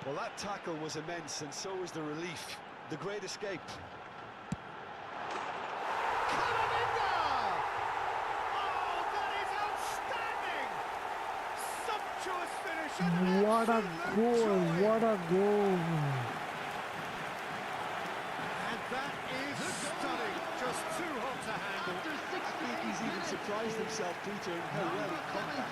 Well, that tackle was immense, and so was the relief. The great escape. Camavinga! Oh, that is outstanding! Sumptuous finish and an What a absolute goal! joy. What a goal! And that is stunning. Just too hot to handle. I think he's even surprised himself, Peter, in how well he caught that.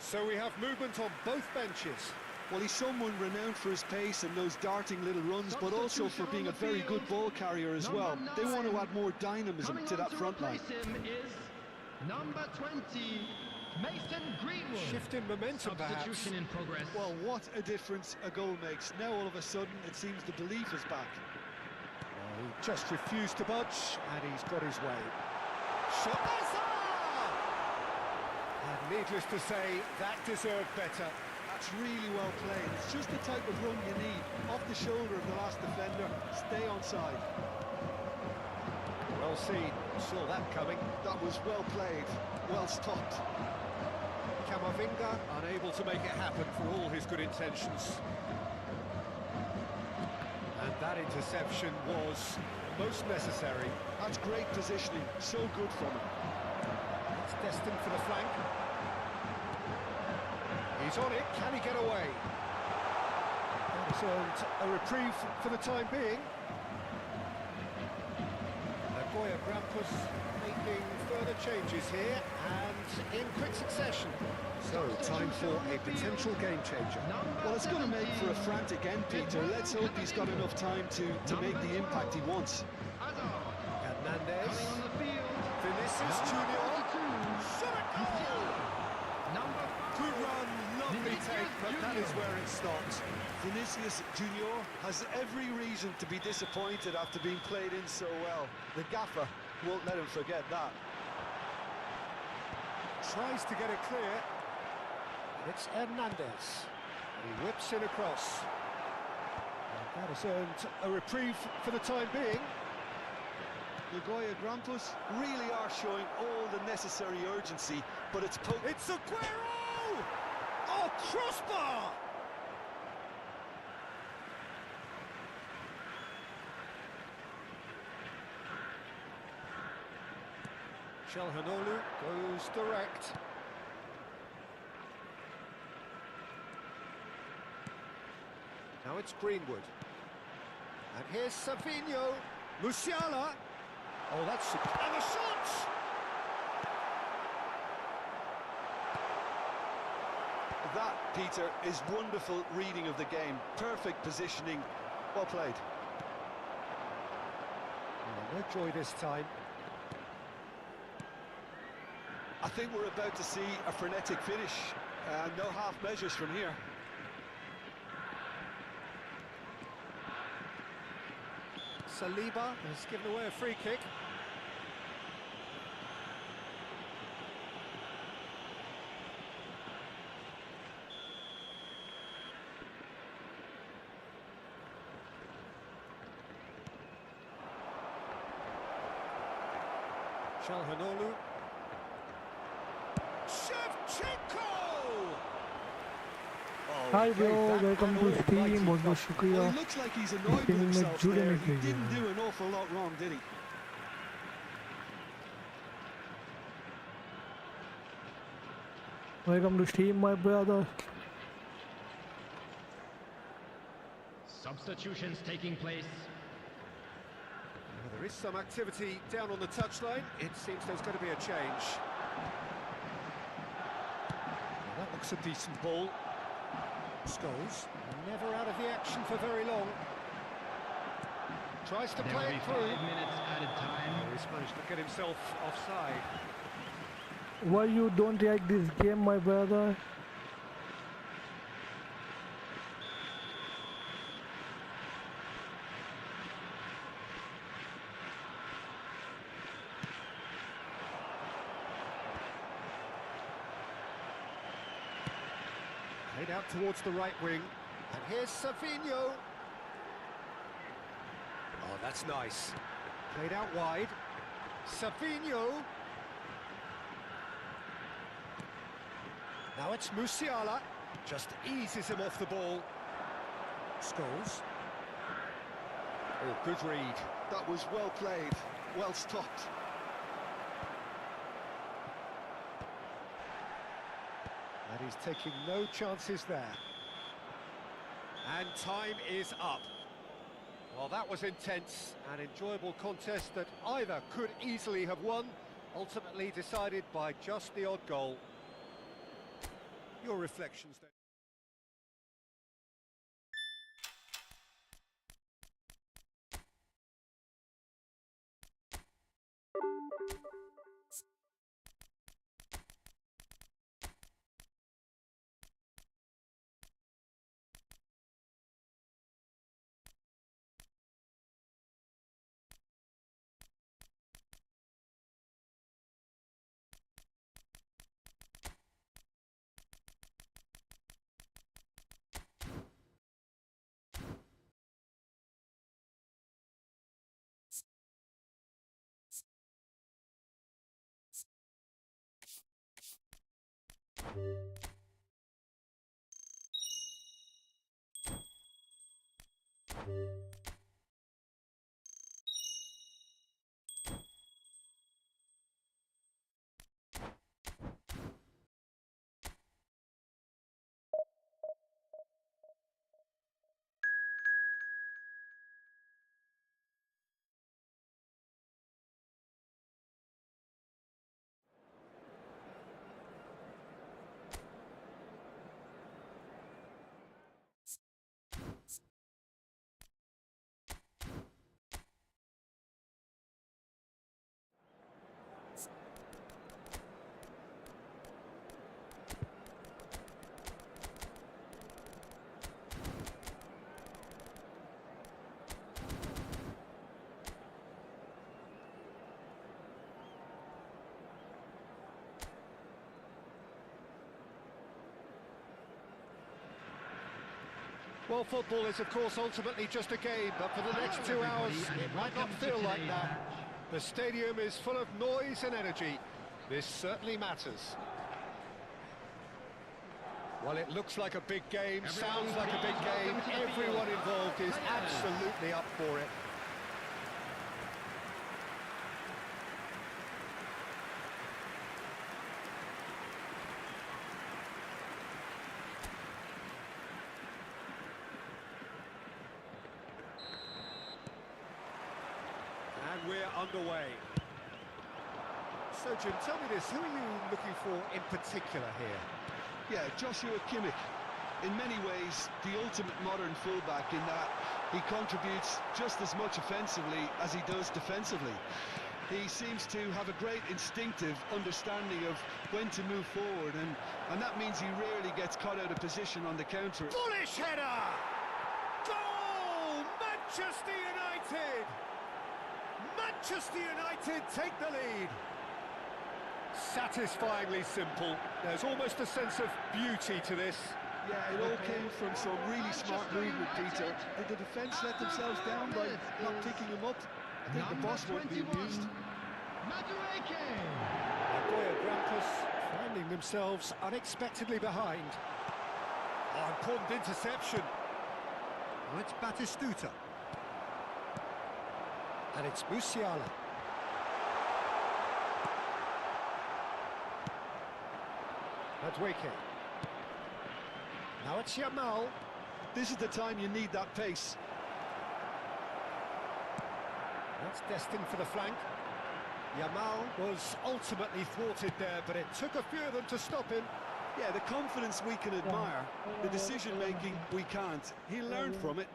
So we have movement on both benches. Well, he's someone renowned for his pace and those darting little runs, but also for being a very good ball carrier as well. They want to add more dynamism to that front line. Him is number 20, Mason Greenwood. Shifting momentum, perhaps. Substitution in progress. Well, what a difference a goal makes. Now all of a sudden it seems the belief is back. He just refused to budge, and he's got his way. Shot! And needless to say, that deserved better. That's really well played. It's just the type of run you need. Off the shoulder of the last defender, stay onside. Well seen, saw that coming. That was well played, well stopped. Camavinga unable to make it happen for all his good intentions. And that interception was most necessary. That's great positioning, so good from him. It's destined for the flank. He's on it, can he get away? That has earned a reprieve for the time being. Nagoya Grampus making further changes here, and in quick succession. So, time for a potential game changer. Well, it's going to make for a frantic end, Peter. Let's hope he's got enough time to make the impact he wants. Hernandez. Vinicius Junior. Shot it, goal! Good run, lovely take, but that is where it stopped. Vinicius Junior has every reason to be disappointed after being played in so well. The gaffer won't let him forget that. Tries to get it clear. It's Hernandez. He whips in across. And that has earned a reprieve for the time being. Nagoya Grampus really are showing all the necessary urgency, but it's It's Aguero! Oh, crossbar! Çalhanoğlu goes direct. Now it's Greenwood. And here's Savinho. Musiala. Oh, that's... And the shot! That, Peter, is wonderful reading of the game. Perfect positioning. Well played. No joy this time. I think we're about to see a frenetic finish. No half measures from here. Saliba has given away a free kick. Çalhanoğlu. Shevchenko! Hi bro, welcome to stream. बहुत बहुत शुक्रिया. Well, he looks like he's annoyed with himself there. He didn't do an awful lot wrong, did he? Welcome to stream, my brother. Substitutions taking place. Well, there is some activity down on the touchline. It seems there's going to be a change. Well, that looks a decent ball. Scholes, never out of the action for very long. Tries to play it through. 5 minutes added time. He's managed to get himself offside. Why you don't like this game, my brother? Played out towards the right wing. And here's Savinho. Oh, that's nice. Played out wide. Savinho. Now it's Musiala. Just eases him off the ball. Scholes. Oh, good read. That was well played, well stopped. And he's taking no chances there. And time is up. Well, that was intense, an enjoyable contest that either could easily have won, ultimately decided by just the odd goal. Your reflections then? Well, football is, of course, ultimately just a game, but for the next 2 hours, it might not feel like that. The stadium is full of noise and energy. This certainly matters. Well, it looks like a big game, sounds like a big game. Everyone involved is absolutely up for it. And we're underway. So, Jim, tell me this, who are you looking for in particular here? Yeah, Joshua Kimmich. In many ways, the ultimate modern fullback in that he contributes just as much offensively as he does defensively. He seems to have a great instinctive understanding of when to move forward, and that means he rarely gets caught out of position on the counter. Bullish header! Goal! Manchester United! Manchester United take the lead. Satisfyingly simple. There's almost a sense of beauty to this. Yeah, it all came from some really smart movement, Peter. Did the defence let themselves down by not picking him up? I think the boss won't be amused. Nagoya Grampus finding themselves unexpectedly behind. Oh, important interception. Well, it's Batistuta. And it's Musiala. Madweke. Now it's Yamal. This is the time you need that pace. That's destined for the flank. Yamal was ultimately thwarted there, but it took a few of them to stop him. Yeah, the confidence we can admire, the decision-making we can't. He learned from it.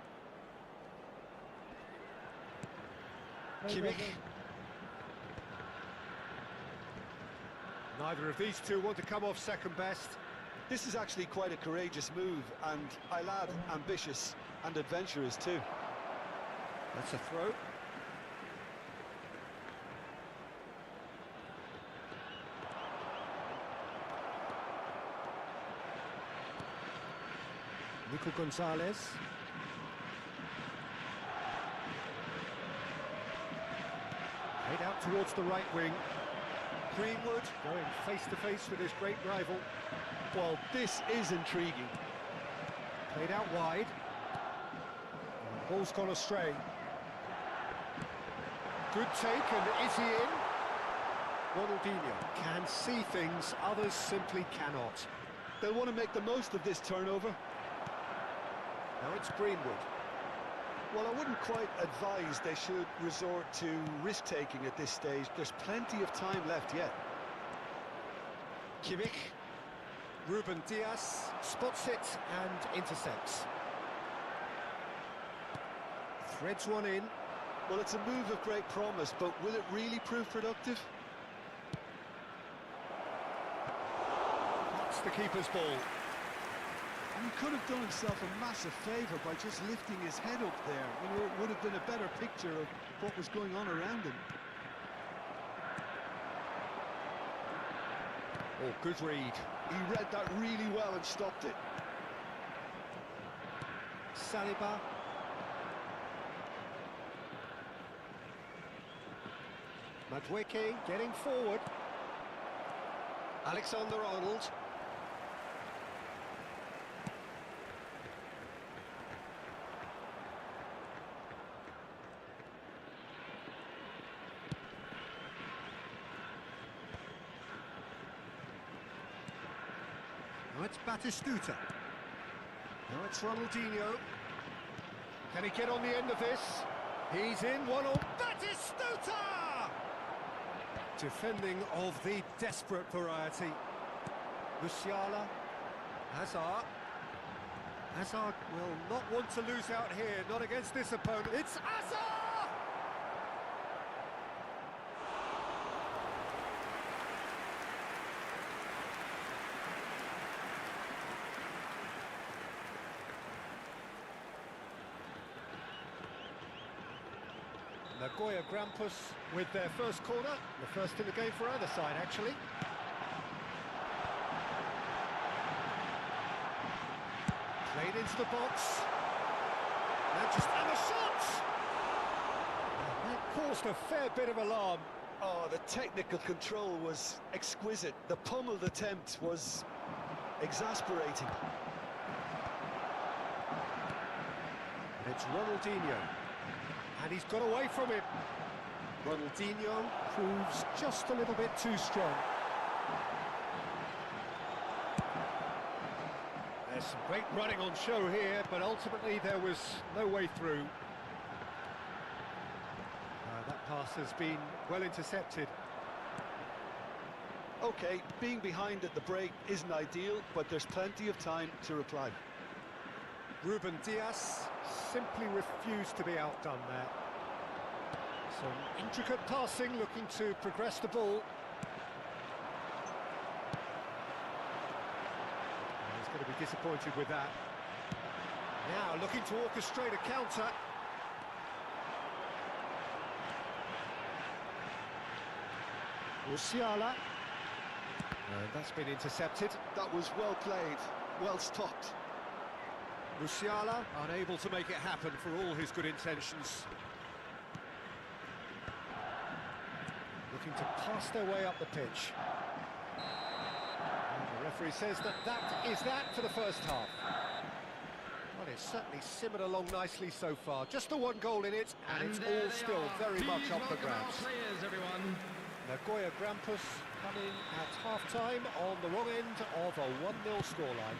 Kimmich. Neither of these two want to come off second best. This is actually quite a courageous move, and I'll add ambitious and adventurous too. That's a throw. Nico Gonzalez. Played out towards the right wing. Greenwood going face-to-face with his great rival. Well, this is intriguing. Played out wide. And the ball's gone astray. Good take, and is he in? Ronaldinho can see things others simply cannot. They'll want to make the most of this turnover. Now it's Greenwood. Well, I wouldn't quite advise they should resort to risk-taking at this stage. There's plenty of time left yet. Kimmich. Ruben Diaz spots it and intercepts. Threads one in. Well, it's a move of great promise, but will it really prove productive? That's the keeper's ball. He could have done himself a massive favour by just lifting his head up there. You know, it would have been a better picture of what was going on around him. Oh, good read. He read that really well and stopped it. Saliba. Madweke getting forward. Alexander-Arnold. it's Batistuta. Now it's Ronaldinho. Can he get on the end of this? He's in, one on Batistuta! Defending of the desperate variety. Musiala. Hazard. Hazard will not want to lose out here, not against this opponent. It's Hazard! Nagoya Grampus with their first corner, the first in the game for either side, actually. Played into the box. Manchester, and the shot! That caused a fair bit of alarm. Oh, the technical control was exquisite. The pummeled attempt was exasperating. It's Ronaldinho. And he's got away from him. Ronaldinho proves just a little bit too strong. There's some great running on show here, but ultimately there was no way through. That pass has been well intercepted. Okay, being behind at the break isn't ideal, but there's plenty of time to reply. Ruben Dias simply refused to be outdone there. Some intricate passing, looking to progress the ball. He's going to be disappointed with that. Now looking to orchestrate a counter. Musiala. And that's been intercepted. That was well played, well stopped. Musiala unable to make it happen for all his good intentions. Looking to pass their way up the pitch. And the referee says that is that for the first half. Well, it's certainly simmered along nicely so far. Just the one goal in it, and it's all still very much up for grabs. Players, everyone. Nagoya Grampus coming at half-time on the wrong end of a 1-0 scoreline.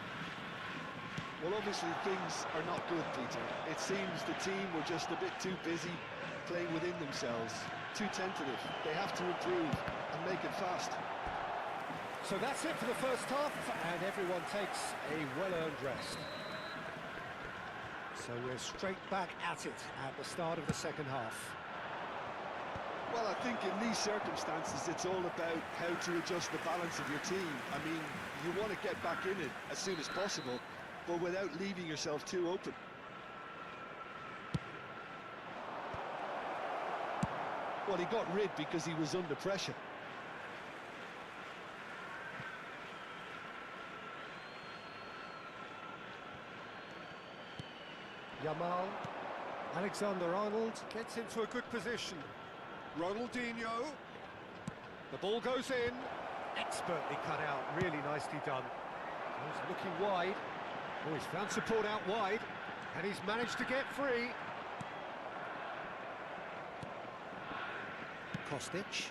Well, obviously things are not good, Peter. It seems the team were just a bit too busy playing within themselves, too tentative. They have to improve and make it fast. So that's it for the first half, and everyone takes a well-earned rest. So we're straight back at it at the start of the second half. Well, I think in these circumstances it's all about how to adjust the balance of your team. I mean, you want to get back in it as soon as possible, but without leaving yourself too open. Well, he got rid because he was under pressure. Yamal, Alexander-Arnold gets into a good position. Ronaldinho, the ball goes in, expertly cut out, really nicely done. He's looking wide. Oh, he's found support out wide, and he's managed to get free. Kostic.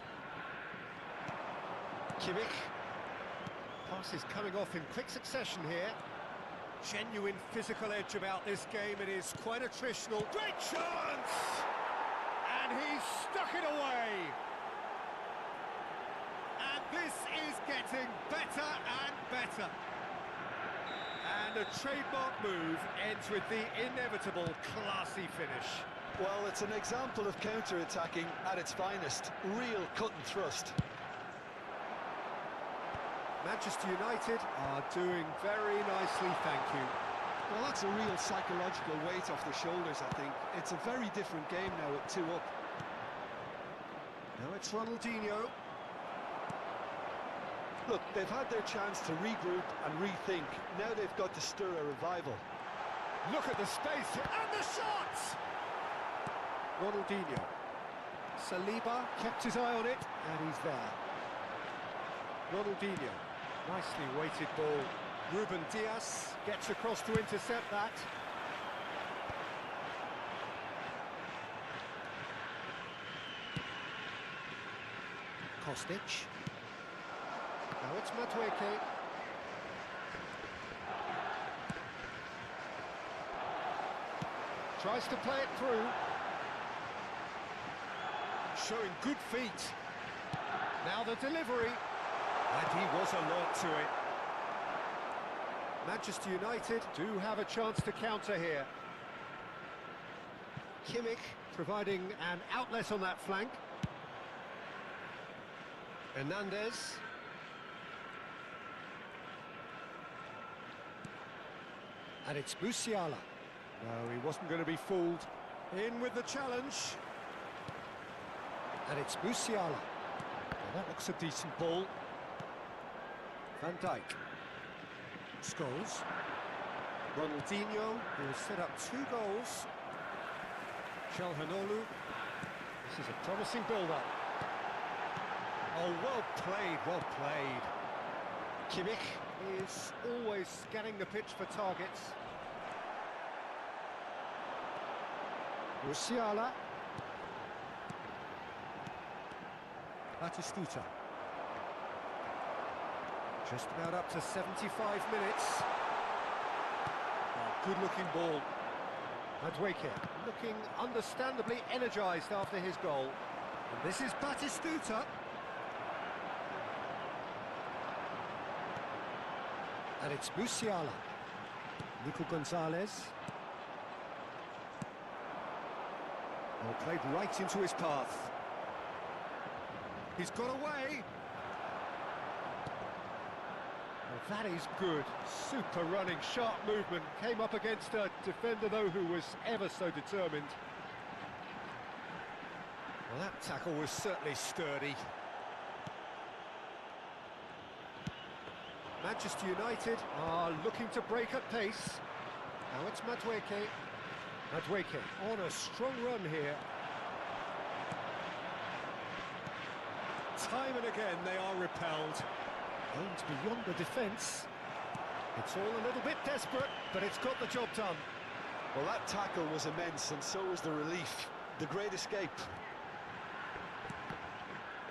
Kimmich. Pass is coming off in quick succession here. Genuine physical edge about this game. It is quite attritional. Great chance! And he's stuck it away. And this is getting better and better. And a trademark move ends with the inevitable classy finish. Well, it's an example of counter-attacking at its finest. Real cut and thrust. Manchester United are doing very nicely, thank you. Well, that's a real psychological weight off their shoulders, I think. It's a very different game now at 2 up. Now it's Ronaldinho. Look, they've had their chance to regroup and rethink. Now they've got to stir a revival. Look at the space and the shots! Ronaldinho. Saliba kept his eye on it, and he's there. Ronaldinho. Nicely weighted ball. Ruben Dias gets across to intercept that. Kostic. Now it's Madueke. Tries to play it through. Showing good feet. Now the delivery. And he was alert to it. Manchester United do have a chance to counter here. Kimmich providing an outlet on that flank. Hernandez. And it's Musiala. No, he wasn't going to be fooled. In with the challenge. And it's Musiala. Well, that looks a decent ball. Van Dijk. Scholes. Ronaldinho, who has set up 2 goals. Çalhanoğlu. This is a promising build-up. Oh, well played, well played. Kimmich is always scanning the pitch for targets. Musiala. Batistuta. Just about up to 75 minutes. Oh, good-looking ball. Madueke looking understandably energised after his goal. And this is Batistuta. And it's Musiala. Nico Gonzalez. Oh, played right into his path. He's got away. Well, that is good. Super running, sharp movement. Came up against a defender, though, who was ever so determined. Well, that tackle was certainly sturdy. Manchester United are looking to break at pace. Now it's Madueke. Madueke on a strong run here. Time and again they are repelled. And beyond the defence. It's all a little bit desperate, but it's got the job done. Well, that tackle was immense, and so was the relief. The great escape.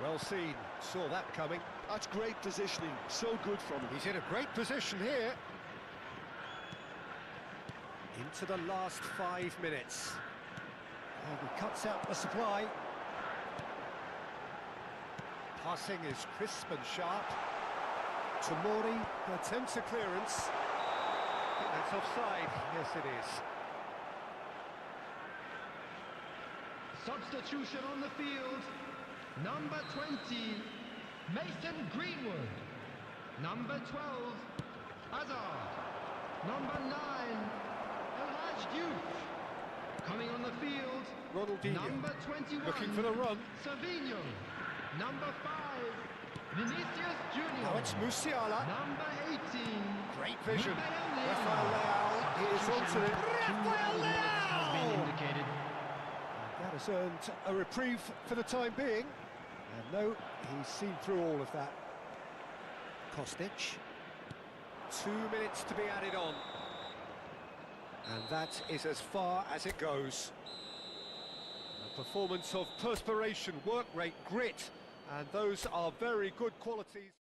Well seen, saw that coming. That's great positioning, so good from him. He's in a great position here. Into the last 5 minutes. And he cuts out the supply. Passing is crisp and sharp. Tomori attempts a clearance. I think that's offside. Yes, it is. Substitution on the field. Number 20, Mason Greenwood. Number 12, Hazard. Number 9, El Hadj Diouf. Coming on the field, Ronaldinho. number 21, Looking for the run. Savinho. Number 5, Vinicius Junior. Now it's Musiala. Number 18, Great vision. Mbappé. Rafael Leao is onto it. Rafael Has been Leao! indicated. That has earned a reprieve for the time being. And no, he's seen through all of that. Kostic. 2 minutes to be added on. And that is as far as it goes. A performance of perspiration, work rate, grit, and those are very good qualities.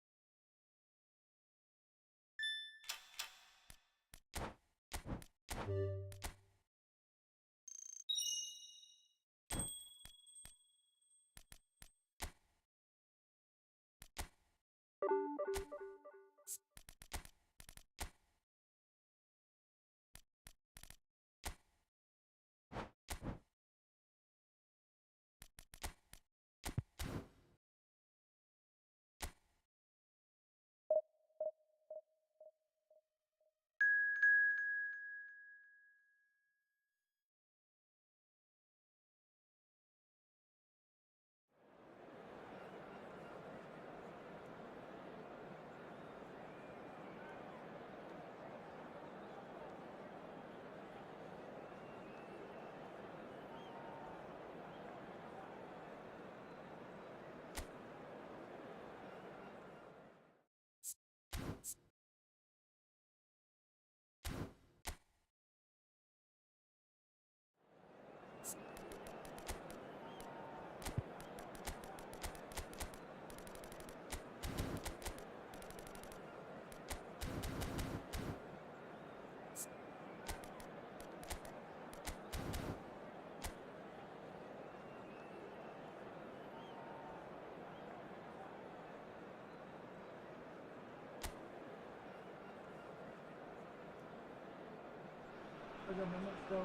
with the minutes go.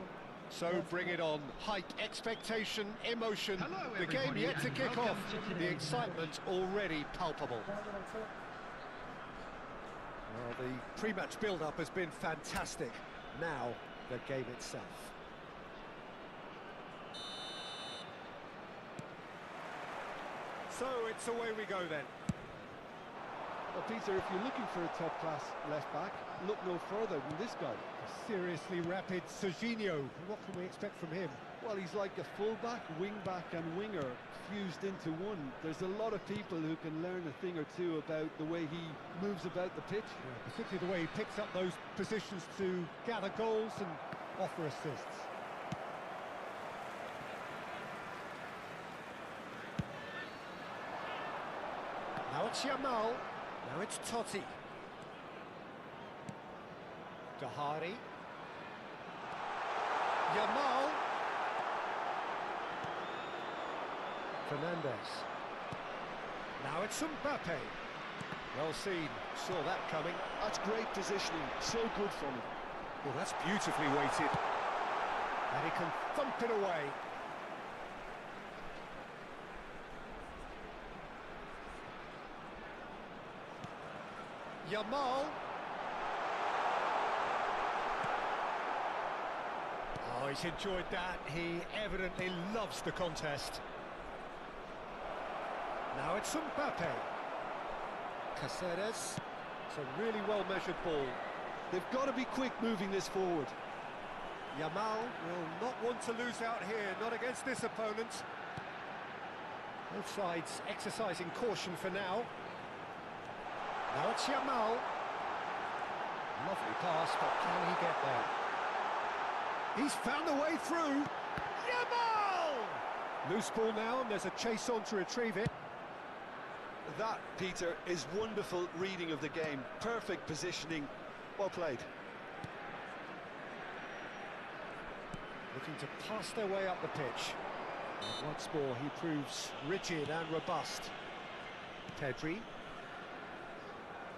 So bring it on. Hype, expectation, emotion. Hello, The game everybody, yet to and kick welcome off. to The today's excitement already palpable. Well, the pre-match build-up has been fantastic. Now, the game itself. So it's away we go then. Well, Peter, if you're looking for a top-class left-back, look no further than this guy. Seriously rapid Serginho. What can we expect from him? Well, he's like a full-back, wing-back and winger fused into one. There's a lot of people who can learn a thing or two about the way he moves about the pitch. Yeah, particularly the way he picks up those positions to gather goals and offer assists. Now it's Yamal. Now it's Totti. Dahari. Yamal. Fernandez. Now it's Mbappé. Well seen, saw that coming. That's great positioning, so good from him. Well, that's beautifully weighted. And he can thump it away. Yamal. Oh, he's enjoyed that. He evidently loves the contest. Now it's Mbappé. Caceres. It's a really well-measured ball. They've got to be quick moving this forward. Yamal will not want to lose out here, not against this opponent. Both sides exercising caution for now. Now it's Yamal. Lovely pass, but can he get there? He's found a way through. Yamal! Loose ball now, and there's a chase on to retrieve it. That, Peter, is wonderful reading of the game. Perfect positioning. Well played. Looking to pass their way up the pitch. And once more, he proves rigid and robust. Pedri.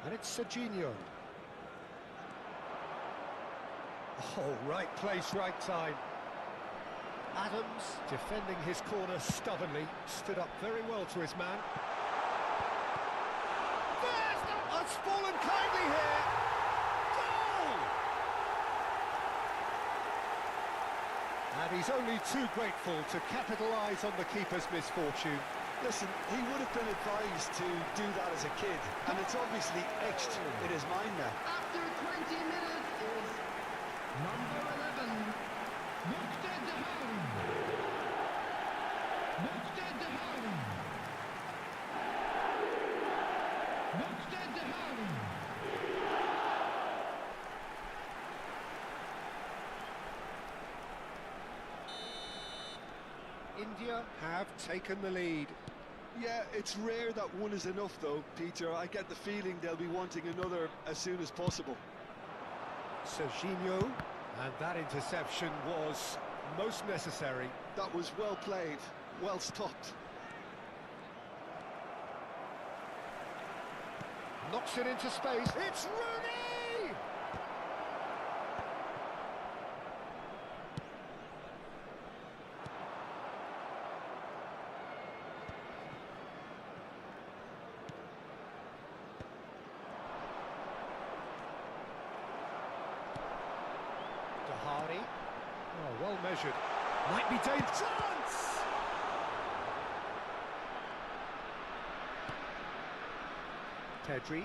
And it's Serginho. Oh, right place, right time. Adams, defending his corner stubbornly, stood up very well to his man. That's fallen kindly here. Goal! And he's only too grateful to capitalise on the keeper's misfortune. Listen, he would have been advised to do that as a kid, and it's obviously etched in his mind now. After 20 minutes is number 11, Mohammed India have taken the lead. Yeah, it's rare that one is enough though, Peter. I get the feeling they'll be wanting another as soon as possible. Serginho, and that interception was most necessary. That was well played, well stopped. Knocks it into space. It's Rooney! Dahari. Oh, well measured. Might be dangerous. Chance! Pedri.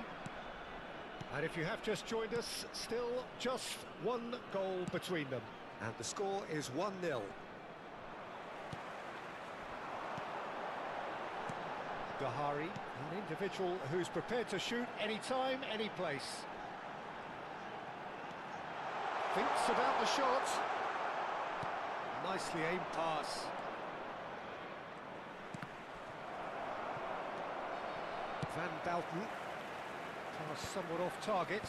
And if you have just joined us, still just one goal between them. And the score is 1-0. Dahari, an individual who's prepared to shoot any time, any place. Thinks about the shot. Nicely aimed pass. Van Bouten. Pass somewhat off target.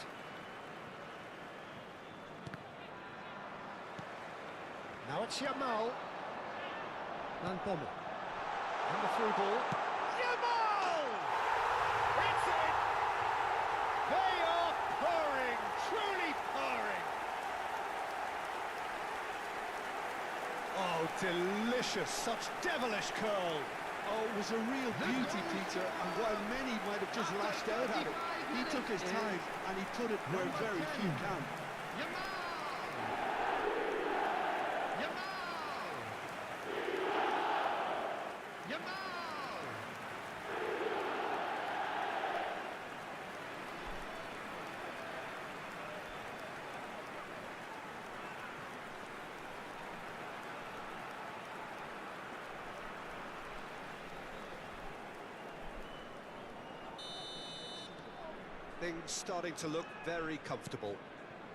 Now it's Yamal. Van Bommel. And the through ball. Yamal! It's in! They are purring, truly purring. delicious, such devilish curl. Oh, it was a real beauty, Peter, and while many might have just lashed out at it, he took his time and he put it where very few can. Things starting to look very comfortable.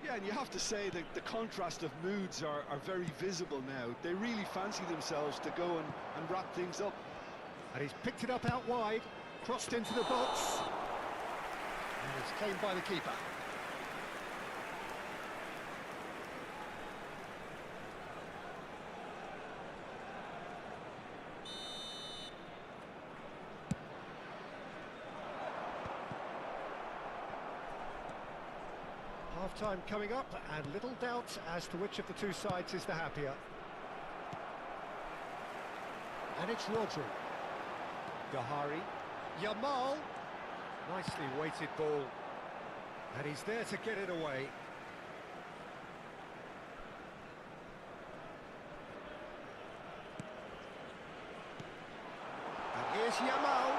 Yeah, and you have to say that the contrast of moods are very visible now. They really fancy themselves to go and wrap things up. And he's picked it up out wide, crossed into the box. And it's claimed by the keeper. Half-time coming up, and little doubt as to which of the two sides is the happier. And it's Rodri. Gahari. Yamal. Nicely weighted ball. And he's there to get it away. And here's Yamal.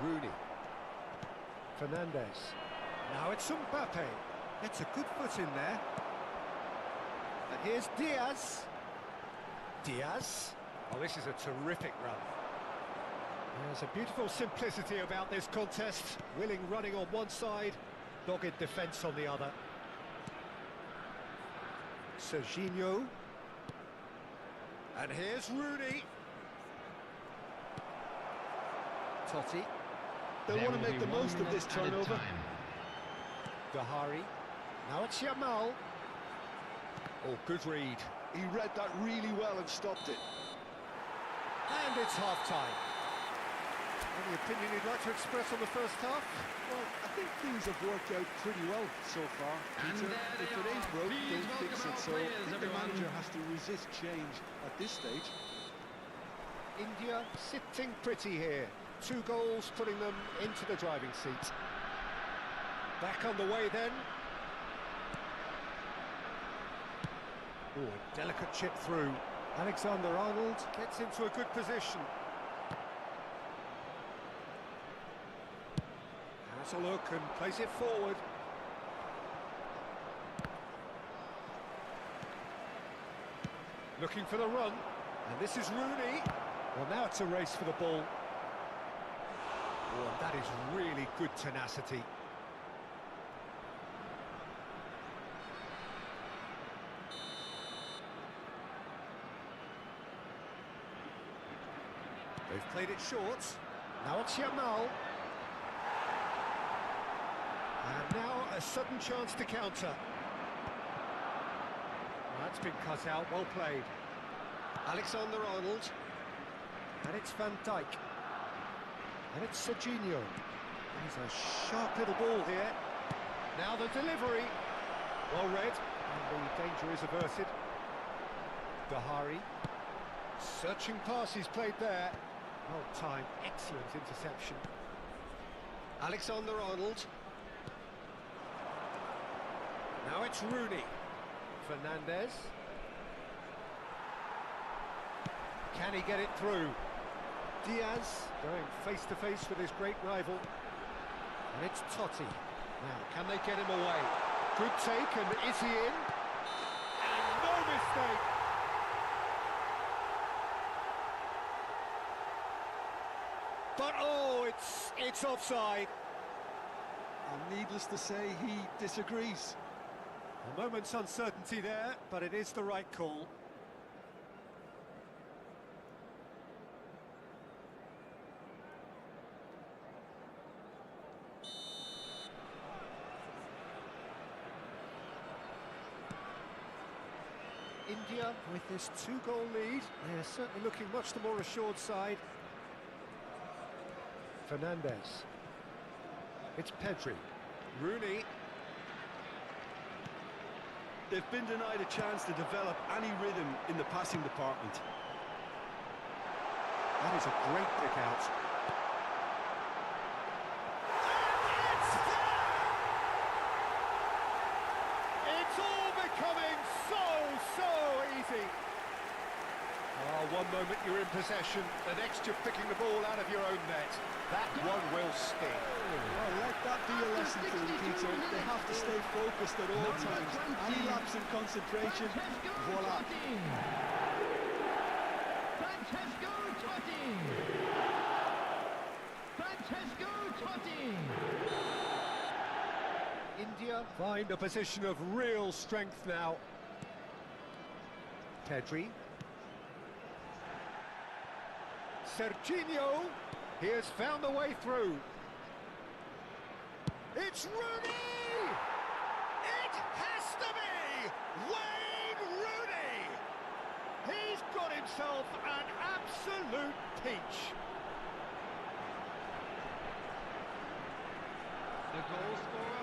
Rooney. Fernandez. Now it's Mbappé. Gets a good foot in there. And here's Diaz. Diaz. Oh, this is a terrific run. There's a beautiful simplicity about this contest. Willing running on one side, dogged defence on the other. Serginho. And here's Rooney. Totti. They'll want to make the most of this turnover. Gahari. Now it's Yamal. Oh, good read. He read that really well and stopped it. And it's half-time. Any opinion you'd like to express on the first half? Well, I think things have worked out pretty well so far, Peter. If it ain't broke, don't fix it. So I think the manager has to resist change at this stage. India sitting pretty here. 2 goals putting them into the driving seat. Back on the way then. Oh, a delicate chip through. Alexander-Arnold gets into a good position. Has a look and plays it forward. Looking for the run. And this is Rooney. Well, now it's a race for the ball. Oh, and that is really good tenacity. They've played it short. Now it's Yamal. And now a sudden chance to counter. That's been cut out, well played. Alexander-Arnold. And it's Van Dijk. And it's Serginho. He's a sharp little ball here. Now the delivery. Well read. And the danger is averted. Gahari. Searching pass he's played there. Well timed. Excellent interception. Alexander-Arnold. Now it's Rooney. Fernandez. Can he get it through? Diaz going face-to-face with his great rival. And it's Totti. Now, can they get him away? Good take, and is he in? And no mistake! But oh, it's offside. And needless to say, he disagrees. A moment's uncertainty there, but it is the right call. India, with this 2-goal lead, they're certainly looking much the more assured side. Fernandez. It's Pedri. Rooney. They've been denied a chance to develop any rhythm in the passing department. That is a great pick out. It's all becoming so easy. One moment you're in possession, the next you're picking the ball out of your own net. That one will sting. Well, let that be a lesson to them, Peter. They have to stay focused at all times. Any lapse in concentration, voila. India find a position of real strength now. Pedri. Serginho, he has found the way through. It's Rooney! It has to be Wayne Rooney! He's got himself an absolute peach.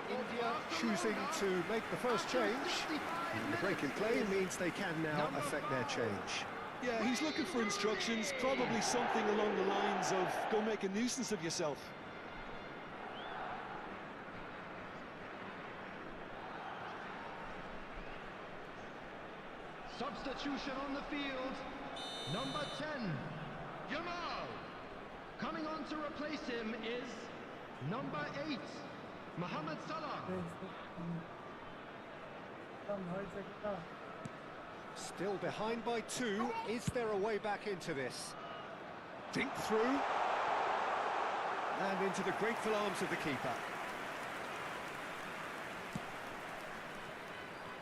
India choosing to make the first change. The break in play means they can now affect their change. Yeah, he's looking for instructions, probably something along the lines of, go make a nuisance of yourself. Substitution on the field. Number 10, Yamal. Coming on to replace him is number 8, Mohammed Salah. Still behind by 2. Is there a way back into this? Dink through. And into the grateful arms of the keeper.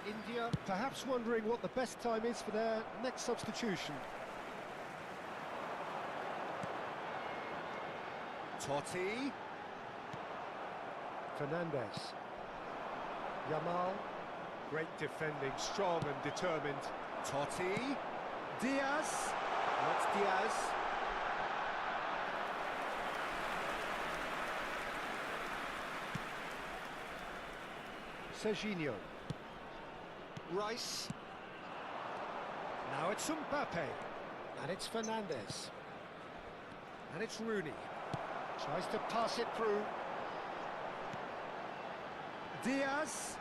India perhaps wondering what the best time is for their next substitution. Totti. Fernandez. Yamal. Great defending, strong and determined. Totti. Diaz. That's Diaz. Serginho. Rice. Now it's Mbappé. And it's Fernandez. And it's Rooney. Tries to pass it through. Diaz.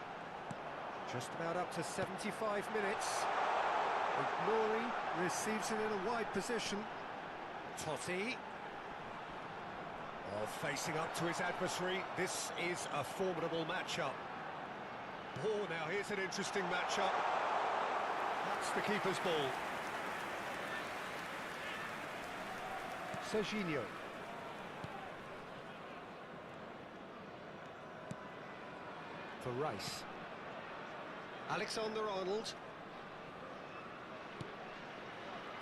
Just about up to 75 minutes. Ignoring, receives it in a wide position. Totti. Oh, facing up to his adversary. This is a formidable matchup. Oh, now here's an interesting matchup. That's the keeper's ball. Serginho. For Rice. Alexander-Arnold.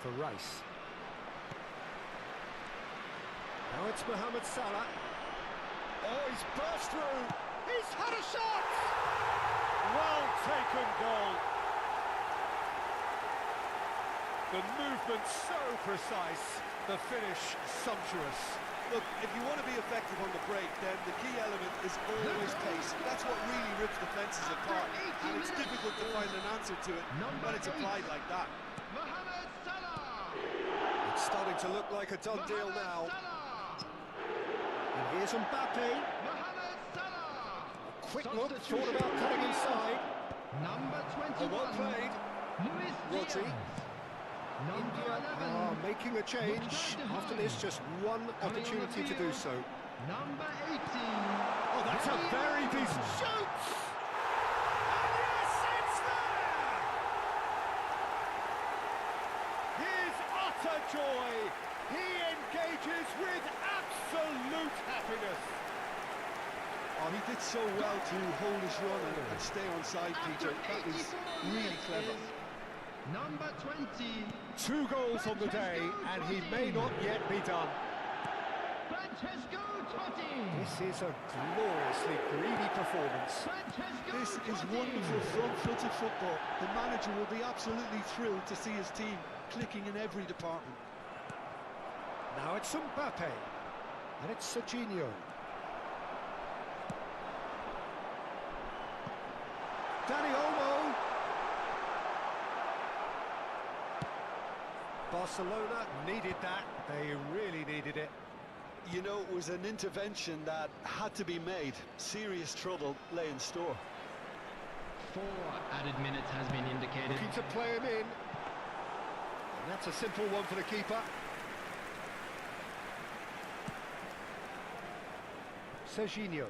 For Rice. Now it's Mohammed Salah. Oh, he's burst through. He's had a shot! Well taken goal. The movement so precise, the finish sumptuous. Look, if you want to be effective on the break, then the key element is always pace. That's what really rips defences apart, and it's difficult to find an answer to it when it's applied like that. Mohammed Salah. It's starting to look like a done deal now. And here's Mbappé. Mohammed Salah. Quick look, thought about cutting inside. Number 21. Well played. Luis Rodri. Diaz. Number India 11. are making a change. After this, just one opportunity to do so. Number 18. Oh, that's a very decent shoot! And yes, it's there! His utter joy. He engages with absolute happiness. Oh, he did so well to hold his run and stay on side, Peter. That was really clever. Number 20. 2 goals on the day, and he may not yet be done. Francesco Totti. This is a gloriously greedy performance. This is wonderful front-footed football. The manager will be absolutely thrilled to see his team clicking in every department. Now it's Mbappé, and it's Serginho. Danny Olmo, Barcelona needed that. They really needed it. You know, it was an intervention that had to be made. Serious trouble lay in store. 4 added minutes has been indicated. Looking to play him in. And that's a simple one for the keeper. Serginho.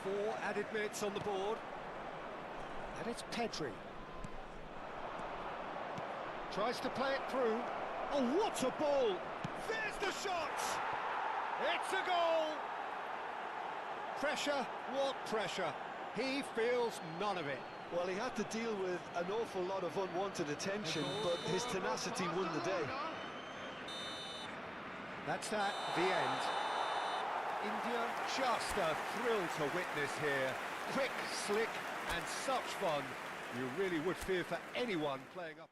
4 added minutes on the board. And it's Pedri. Tries to play it through. Oh, what a ball! There's the shot! It's a goal! Pressure, what pressure? He feels none of it. Well, he had to deal with an awful lot of unwanted attention, but his tenacity won the day. That's that, the end. India, just a thrill to witness here. Quick, slick, and such fun. You really would fear for anyone playing up.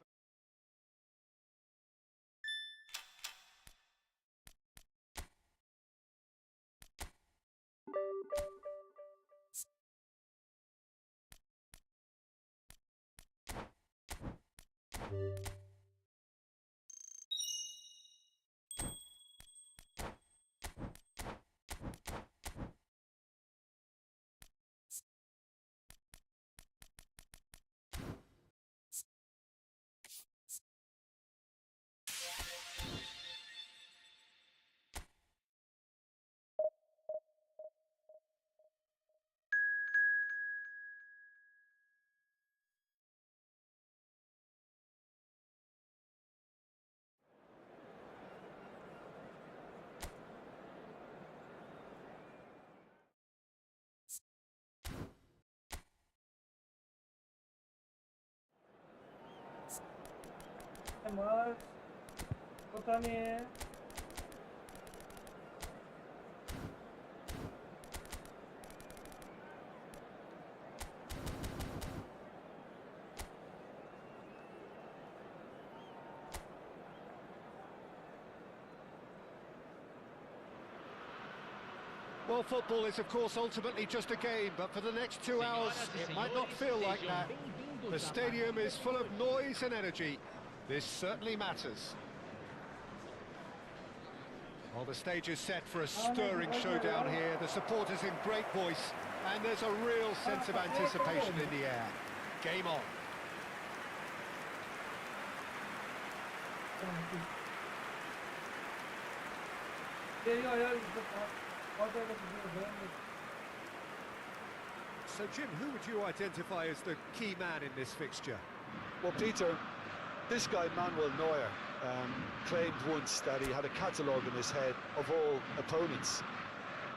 Amad, पता नहीं है. Well, football is, of course, ultimately just a game, but for the next 2 hours, it might not feel like that. The stadium is full of noise and energy. This certainly matters. Well, the stage is set for a stirring showdown here. The supporters in great voice, and there's a real sense of anticipation in the air. Game on. So, Jim, who would you identify as the key man in this fixture? Well, Peter, this guy, Manuel Neuer, claimed once that he had a catalogue in his head of all opponents.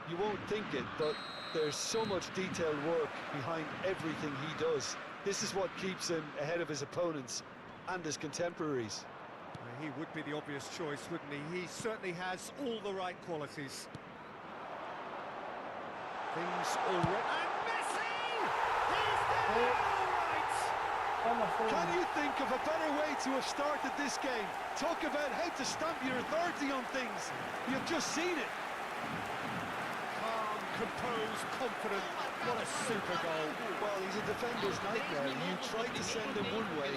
You won't think it, but there's so much detailed work behind everything he does. This is what keeps him ahead of his opponents and his contemporaries. He would be the obvious choice, wouldn't he? He certainly has all the right qualities. Things already... And Messi! He's done it all right! Can you think of a better way to have started this game? Talk about how to stamp your authority on things. You've just seen it. Calm, composed, confident. What a super goal. Well, he's a defender's nightmare. You try to send him one way,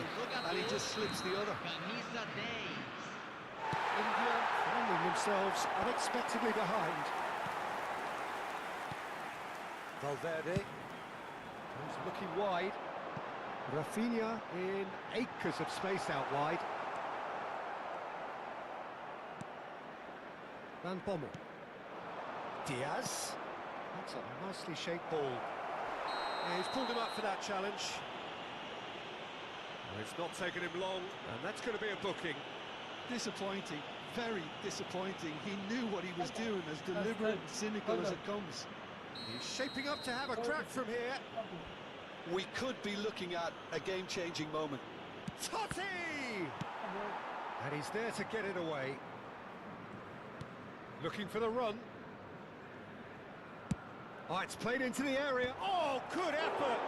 and he just slips the other. India finding themselves unexpectedly behind. Valverde is looking wide. Rafinha in acres of space out wide. Van Bommel. Diaz. That's a nicely shaped ball. Yeah, he's pulled him up for that challenge. It's not taken him long, and that's going to be a booking. Disappointing, very disappointing. He knew what he was doing, as deliberate and cynical as it comes. He's shaping up to have a crack from here. We could be looking at a game-changing moment. Totti! And he's there to get it away. Looking for the run. Oh, it's played into the area. Oh, good effort!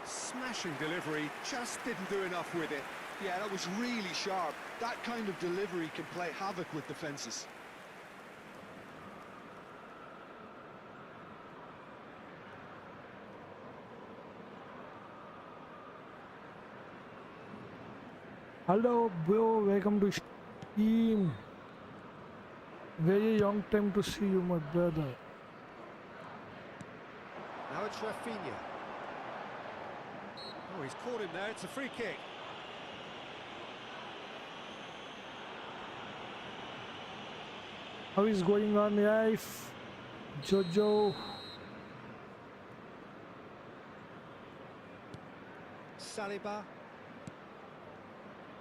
Smashing delivery, just didn't do enough with it. Yeah, that was really sharp. That kind of delivery can play havoc with defences. Hello, bro. Welcome to stream. Very long time to see you, my brother. Now it's Rafinha. Oh, he's caught him there. It's a free kick. How is going on life, Jojo? Saliba.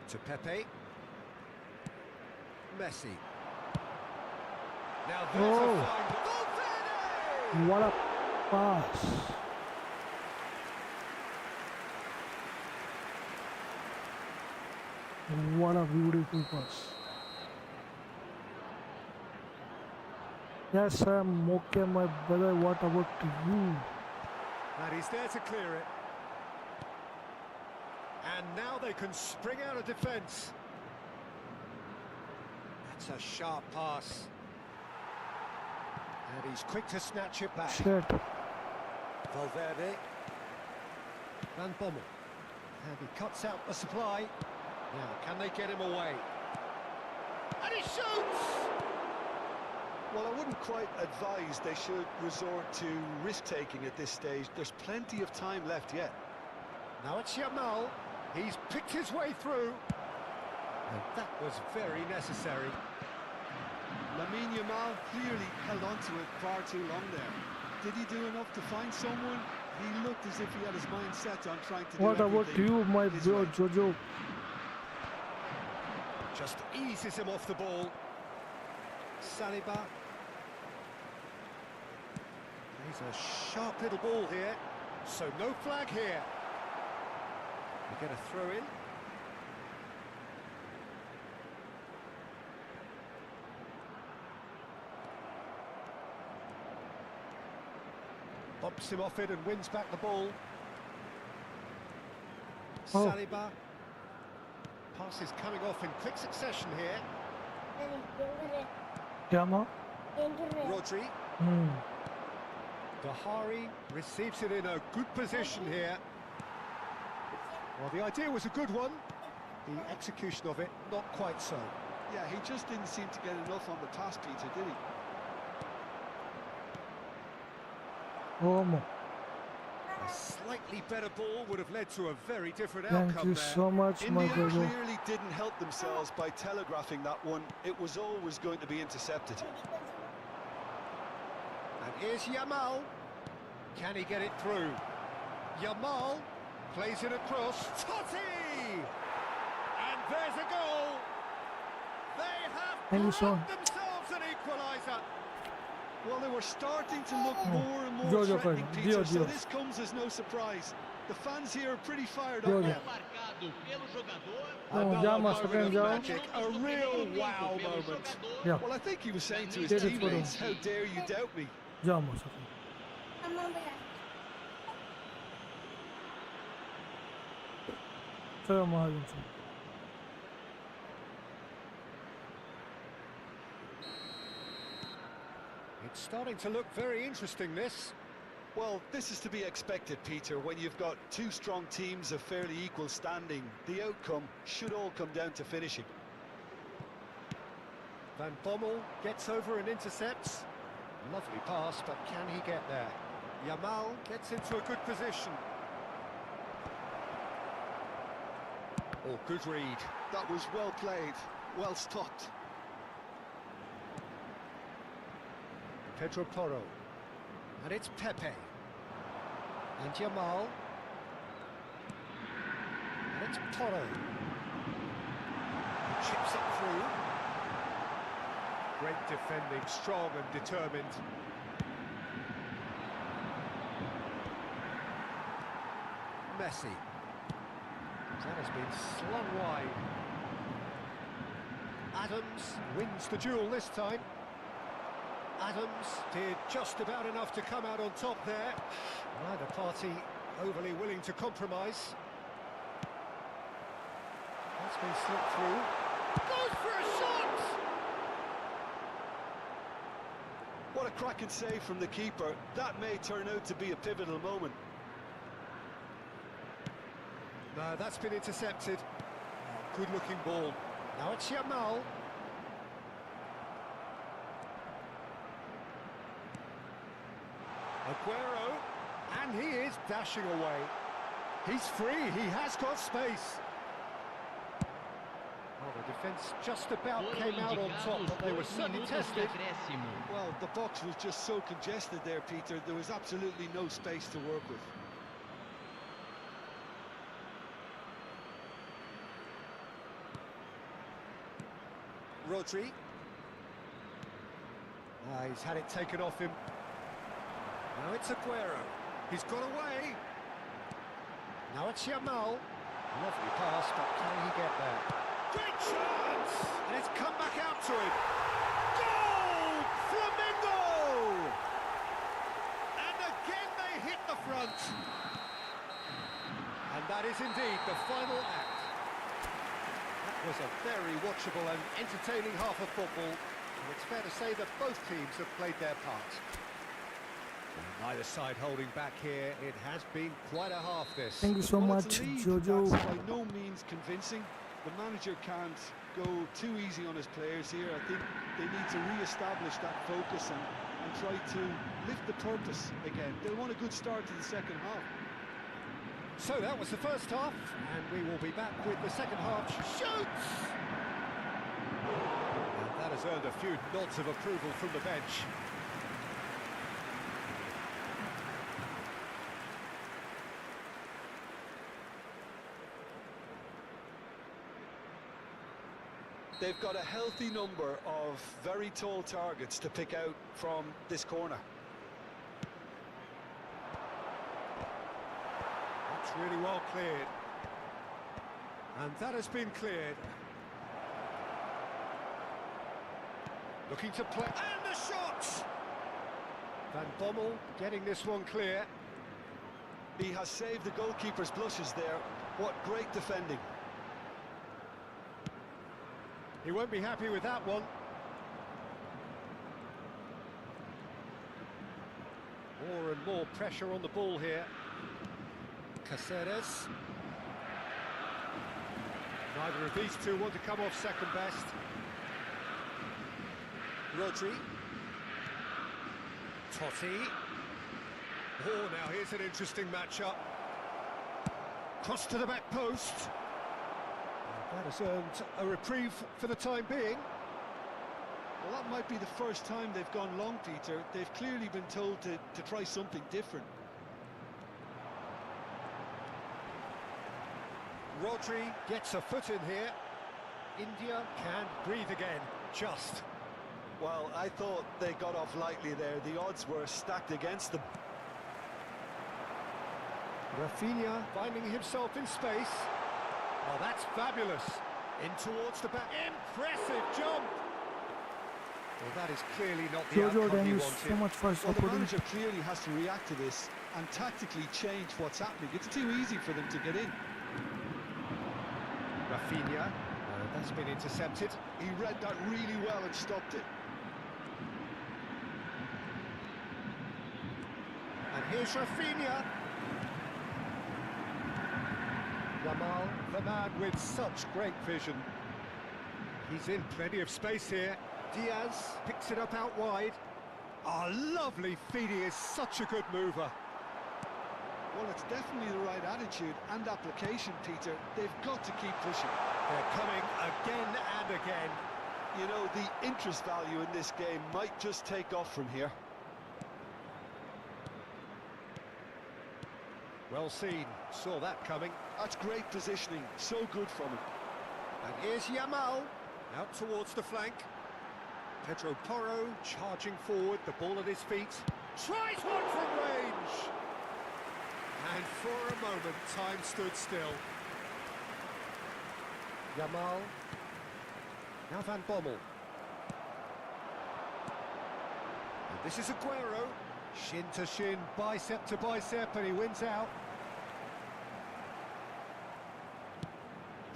To Pepe. Messi. Now there's Oh. a fine... Valverde! What a pass! What a beautiful pass! Yes, I'm okay, my brother. What about you? And he's there to clear it. And now they can spring out of defence. That's a sharp pass. And he's quick to snatch it back. Shit. Valverde. Van Bommel. And he cuts out the supply. Now, can they get him away? And he shoots! Well, I wouldn't quite advise they should resort to risk-taking at this stage. There's plenty of time left yet. Now it's Yamal. He's picked his way through. And that was very necessary. Lamine Yamal clearly held on to it far too long there. Did he do enough to find someone? He looked as if he had his mind set on trying to do What about everything you, my his bro, way. Jojo? Just eases him off the ball. Saliba. He's a sharp little ball here. So no flag here. We get a throw in. Bumps him off it and wins back the ball. Oh. Saliba. Passes coming off in quick succession here. Yama? Rodri. Bahari receives it in a good position here. Well, the idea was a good one. The execution of it, not quite so. Yeah, he just didn't seem to get enough on the pass, Peter, did he? Oh, A slightly better ball would have led to a very different thank outcome you there. so much, my India brother. clearly didn't help themselves by telegraphing that one. It was always going to be intercepted. And here's Yamal. Can he get it through? Yamal plays it across. Totti! And there's a goal. They have Thank you, son. brought themselves an equaliser. Well, they were starting to look more and more Jojo, threatening, friend. Peter, Dio, so Dio. this comes as no surprise. The fans here are pretty fired Jojo. up now. No, Another Jama, moment second of Jama. magic, a real wow moment. Yeah, Well, I think he was saying to his Get it for teammates, how dare you doubt me? Jama, second. Chalo, Mahajan, sir. It's starting to look very interesting, this. Well, this is to be expected, Peter. When you've got two strong teams of fairly equal standing, the outcome should all come down to finishing. Van Bommel gets over and intercepts. Lovely pass, but can he get there? Yamal gets into a good position. Oh, good read. That was well played, well stopped. Pedro Porro. And it's Pepe. And Yamal. And it's Porro. Chips it through. Great defending, strong and determined. Messi. That has been slung wide. Adams wins the duel this time. Adams did just about enough to come out on top there. Neither party overly willing to compromise. That's been slipped through. Goes for a shot! What a cracking save from the keeper. That may turn out to be a pivotal moment. No, that's been intercepted. good-looking ball. Now it's Yamal. Aguero, and he is dashing away. He's free, he has got space. Well, the defence just about came out on top, but they were certainly tested. Well, the box was just so congested there, Peter. There was absolutely no space to work with. Rodri. He's had it taken off him. Now it's Aguero. He's got away. Now it's Yamal. Lovely pass, but can he get there? Great chance! And it's come back out to him. Goal! Flamingo! And again they hit the front. And that is indeed the final act. That was a very watchable and entertaining half of football. And it's fair to say that both teams have played their part. Neither side holding back here. It has been quite a half, this. Thank you so Well, much, it's a lead Jojo. that's by no means convincing. The manager can't go too easy on his players here. I think they need to re-establish that focus and try to lift the purpose again. They'll want a good start to the second half. So that was the first half, and we will be back with the second half. Shoots! And that has earned a few nods of approval from the bench. They've got a healthy number of very tall targets to pick out from this corner. That's really well cleared. And that has been cleared. Looking to play, and the shot! Van Bommel getting this one clear. He has saved the goalkeeper's blushes there. What great defending. He won't be happy with that one. More and more pressure on the ball here. Caceres. Neither of these two want to come off second best. Rodri. Totti. Oh, now here's an interesting matchup. Cross to the back post. That has earned a reprieve for the time being. Well, that might be the first time they've gone long, Peter. They've clearly been told to try something different. Rodri gets a foot in here. India can breathe again, just. Well, I thought they got off lightly there. The odds were stacked against them. Rafinha finding himself in space. Oh, that's fabulous. In towards the back. Impressive jump. Well, that is clearly not the Jojo, outcome thank he you wanted. so much for Well, the supporting. manager clearly has to react to this and tactically change what's happening. It's too easy for them to get in. Rafinha. That's been intercepted. He read that really well and stopped it. And here's Rafinha. Yamal, the man with such great vision. He's in plenty of space here. Diaz picks it up out wide. Oh, lovely feed. He is such a good mover. Well, it's definitely the right attitude and application, Peter. They've got to keep pushing. They're coming again and again. You know, the interest value in this game might just take off from here. Well seen, saw that coming. That's great positioning, so good from him. And here's Yamal, out towards the flank. Pedro Porro charging forward, the ball at his feet. Tries one from range! And for a moment, time stood still. Yamal. Now Van Bommel. And this is Aguero. Shin to shin, bicep to bicep, and he wins out.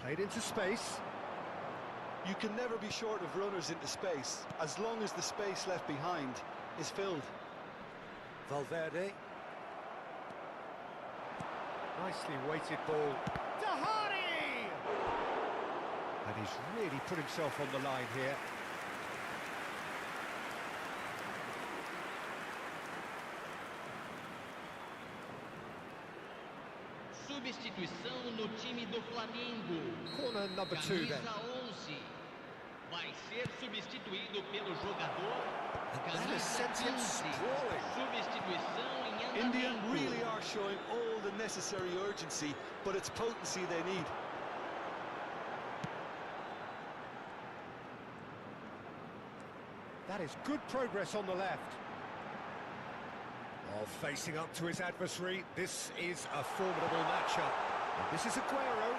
Played into space. You can never be short of runners into space, as long as the space left behind is filled. Valverde. Nicely weighted ball. Dahari! And he's really put himself on the line here. Substituição no time do Flamengo. Corner number 2 then. Camisa 11. Vai ser substituído pelo jogador. That has sent him sprawling. Substituição em India andamento. really are showing all the necessary urgency, but it's potency they need. That is good progress on the left. Oh, facing up to his adversary, this is a formidable matchup. And this is Aguero.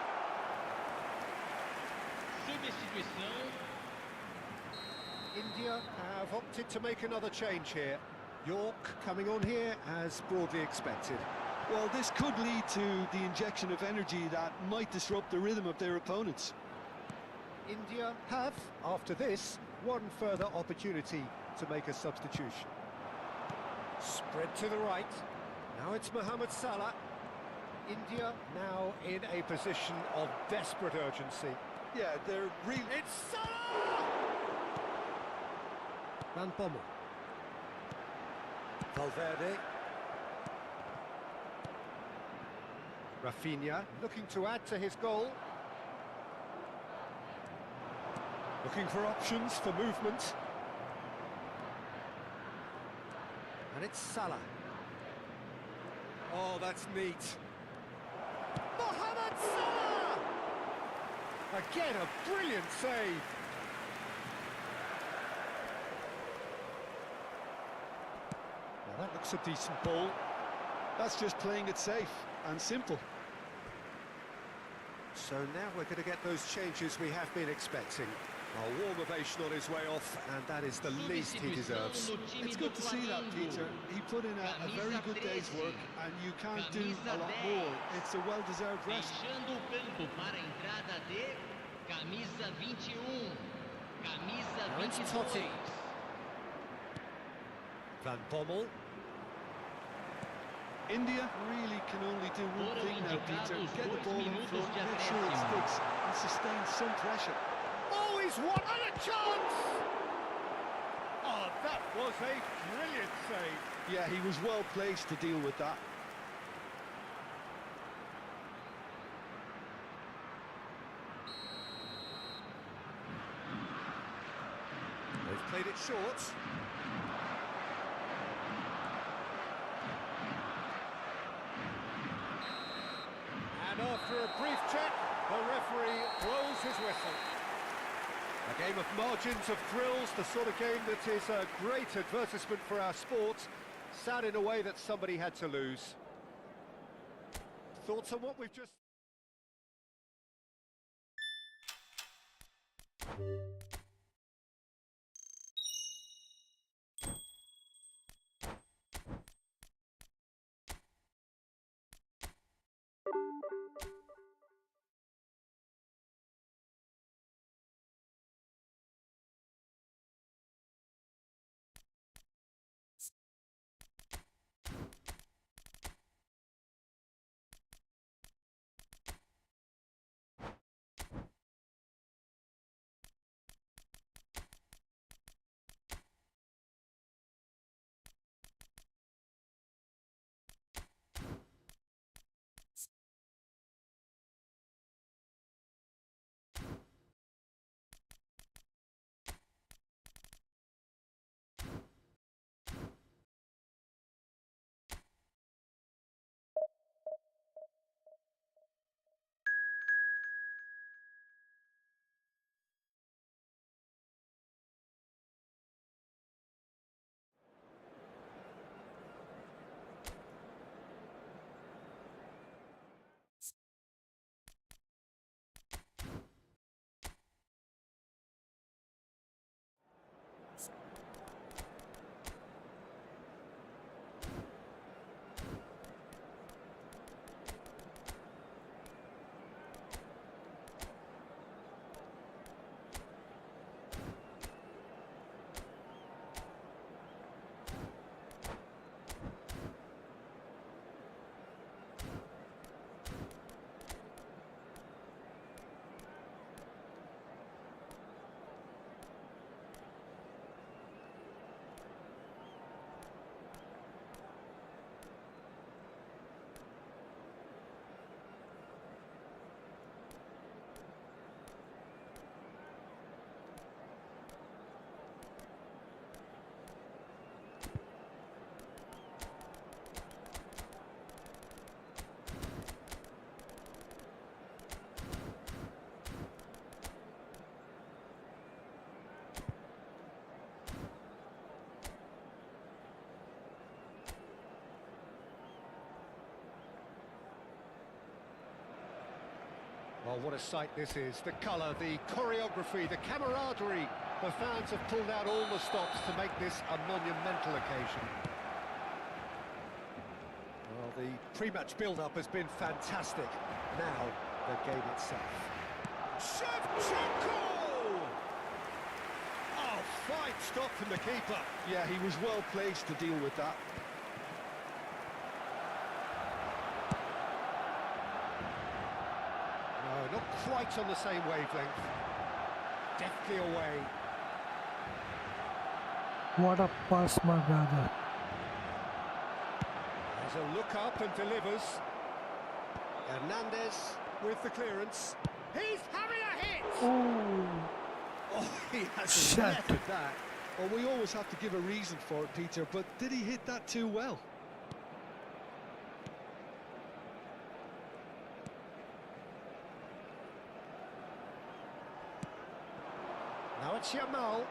Substituição. India have opted to make another change here. York coming on here as broadly expected. Well, this could lead to the injection of energy that might disrupt the rhythm of their opponents. India have, after this, one further opportunity to make a substitution. Spread to the right. Now it's Mohammed Salah. India now in a position of desperate urgency. Yeah, they're really... It's Salah! Van Bommel. Valverde. Rafinha looking to add to his goal. Looking for options for movement. And it's Salah. Oh, that's neat. Mohammed Salah! Again, a brilliant save. Now that looks a decent ball. That's just playing it safe and simple. So now we're going to get those changes we have been expecting. A warm ovation on his way off, and that is the least he deserves. It's good to see that, Peter. He put in a very good day's work, and you can't do a lot more. It's a well-deserved rest. Deixando o campo para a entrada de camisa 21. Camisa Now it's 22. Totti. Van Bommel. India really can only do one Foram thing now, Peter. indicados Get the 2 ball in minutos front, de make sure it acréscimo. sticks, and sustain some pressure. Oh, he's won and a chance! Oh, that was a brilliant save. Yeah, he was well placed to deal with that. They've played it short. And after a brief check, the referee blows his whistle. A game of margins, of thrills, the sort of game that is a great advertisement for our sport. Sad in a way that somebody had to lose. Thoughts on what we've just... Oh, what a sight this is. The colour, the choreography, the camaraderie. The fans have pulled out all the stops to make this a monumental occasion. Well, the pre-match build-up has been fantastic. Now, the game itself. Shevchenko! Oh, fine stop from the keeper. Yeah, he was well placed to deal with that. No, not quite on the same wavelength. Deftly away. What a pass, my brother. There's a look up and delivers. Hernandez with the clearance. He's having a hit! Oh, Oh, he has shit. left that. Well, we always have to give a reason for it, Peter, but did he hit that too well? Now it's Yamal.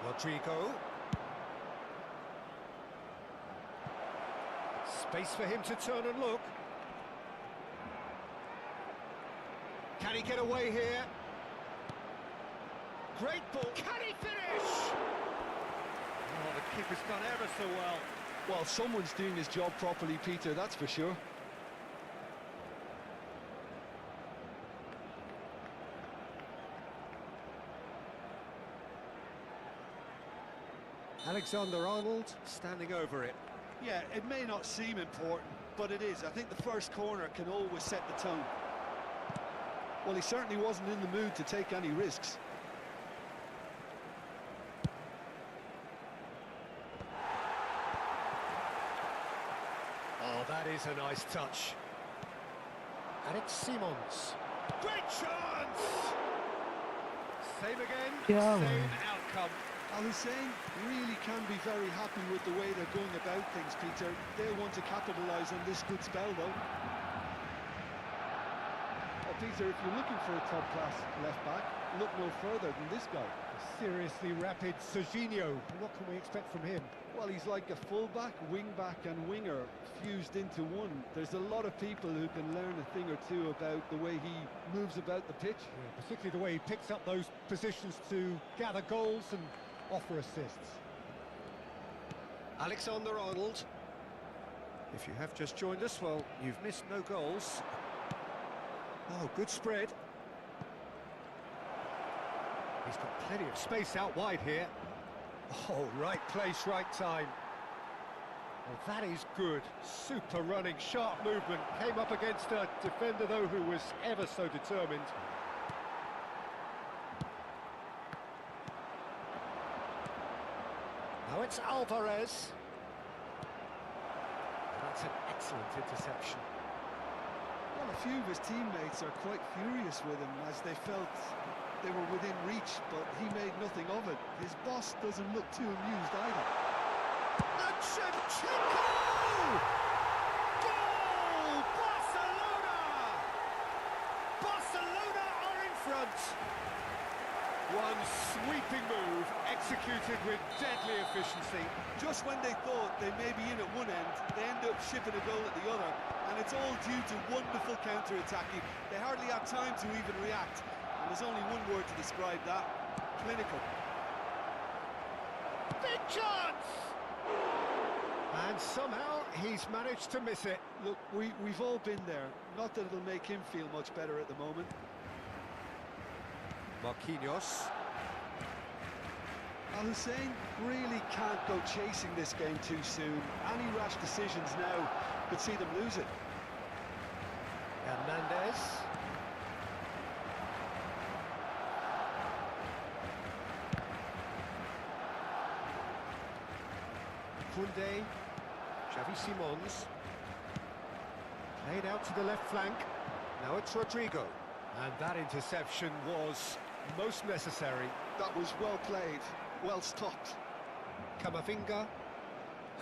Rodrigo. Space for him to turn and look. Can he get away here? Great ball. Can he finish? Oh, the keeper's done ever so well. Well, someone's doing his job properly, Peter, that's for sure. Alexander-Arnold standing over it. Yeah, it may not seem important, but it is. I think the first corner can always set the tone. Well, he certainly wasn't in the mood to take any risks. Oh, that is a nice touch. And it's Simons. Great chance! Same again, Yeah, same man. outcome. Al Hussein really can be very happy with the way they're going about things, Peter. They'll want to capitalise on this good spell, though. Well, Peter, if you're looking for a top-class left-back, look no further than this guy. Seriously rapid Serginho. What can we expect from him? Well, he's like a full-back, wing-back and winger fused into one. There's a lot of people who can learn a thing or two about the way he moves about the pitch. Yeah, particularly the way he picks up those positions to gather goals and offer assists. Alexander-Arnold. If you have just joined us, well, you've missed no goals. Oh, good spread. He's got plenty of space out wide here. Oh, right place, right time. Well, that is good. Super running, sharp movement. Came up against a defender, though, who was ever so determined. Now it's Alvarez. That's an excellent interception. Well, a few of his teammates are quite furious with him as they felt they were within reach, but he made nothing of it. His boss doesn't look too amused either. And Shevchenko! Goal! Barcelona! Barcelona are in front. One sweeping move, executed with deadly efficiency. Just when they thought they may be in at one end, they end up shipping a goal at the other, and it's all due to wonderful counter-attacking. They hardly had time to even react. And there's only one word to describe that: clinical. Big chance! And somehow he's managed to miss it. Look, we've all been there. Not that it'll make him feel much better at the moment. Marquinhos. Al Hussein really can't go chasing this game too soon. Any rash decisions now could see them lose it. Hernandez. Koundé. Xavi Simons. Played out to the left flank. Now it's Rodrigo. And that interception was most necessary. That was well played, well stopped. Camavinga.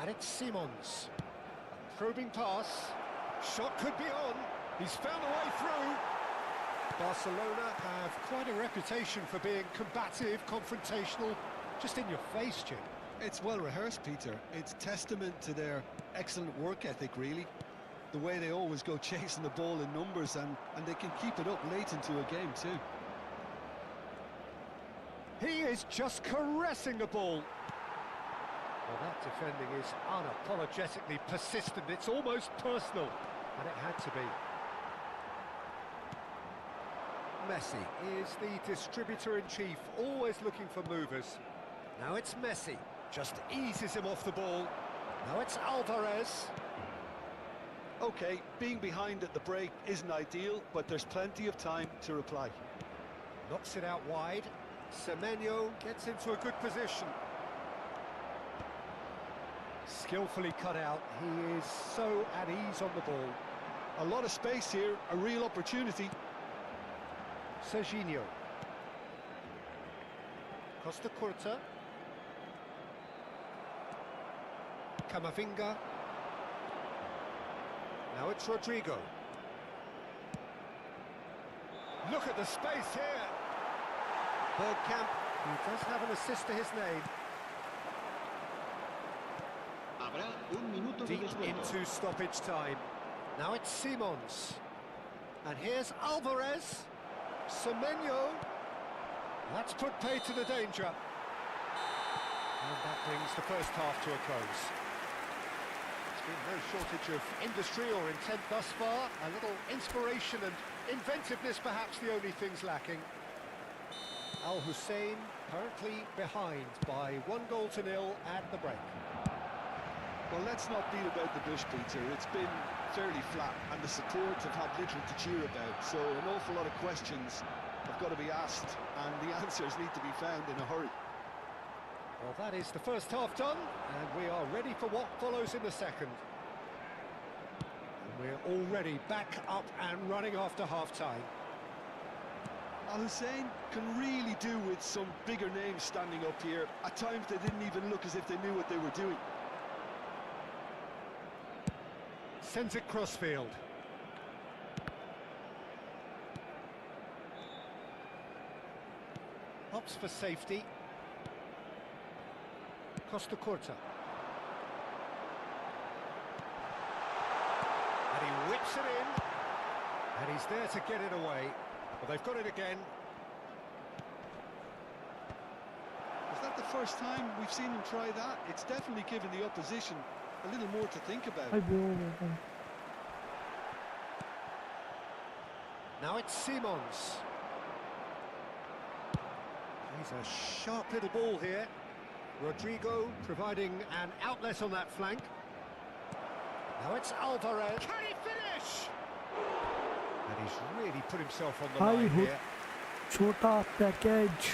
And it's Simons. Probing pass. Shot could be on. He's found a way through. Barcelona have quite a reputation for being combative, confrontational, just in your face, Jim. It's well rehearsed, Peter. It's testament to their excellent work ethic, really. the way they always go chasing the ball in numbers, and they can keep it up late into a game too. He is just caressing the ball. Well, that defending is unapologetically persistent. It's almost personal, and it had to be. Messi is the distributor-in-chief, always looking for movers. Now it's Messi, just eases him off the ball. Now it's Alvarez. Okay, being behind at the break isn't ideal, but there's plenty of time to reply. Knocks it out wide. Semenyo gets into a good position. Skillfully cut out. He is so at ease on the ball. A lot of space here, a real opportunity. Serginho. Costa Curta. Camavinga. Now it's Rodrigo. Look at the space here. Bergkamp, he does have an assist to his name. Habrá un minuto de Deep descuento. into stoppage time. Now it's Simons. And here's Alvarez. Semenyo. That's put pay to the danger. And that brings the first half to a close. There's been no shortage of industry or intent thus far. A little inspiration and inventiveness, perhaps the only things lacking. Al Hussein currently behind by 1-0 at the break. Well, let's not beat about the bush, Peter. It's been fairly flat, and the support have had little to cheer about, so an awful lot of questions have got to be asked, and the answers need to be found in a hurry. Well, that is the first half done, and we are ready for what follows in the second. And we're already back up and running after half-time. Al Hussein can really do with some bigger names standing up here. At times they didn't even look as if they knew what they were doing. Sends it crossfield. Opts for safety. Costa Curta. And he whips it in. And he's there to get it away. Well, they've got it again. Is that the first time we've seen him try that? It's definitely given the opposition a little more to think about. Now it's Simons. He's a sharp little ball here. Rodrigo providing an outlet on that flank. Now it's Alvarez. Can he finish? And he's really put himself on the line here. छोटा package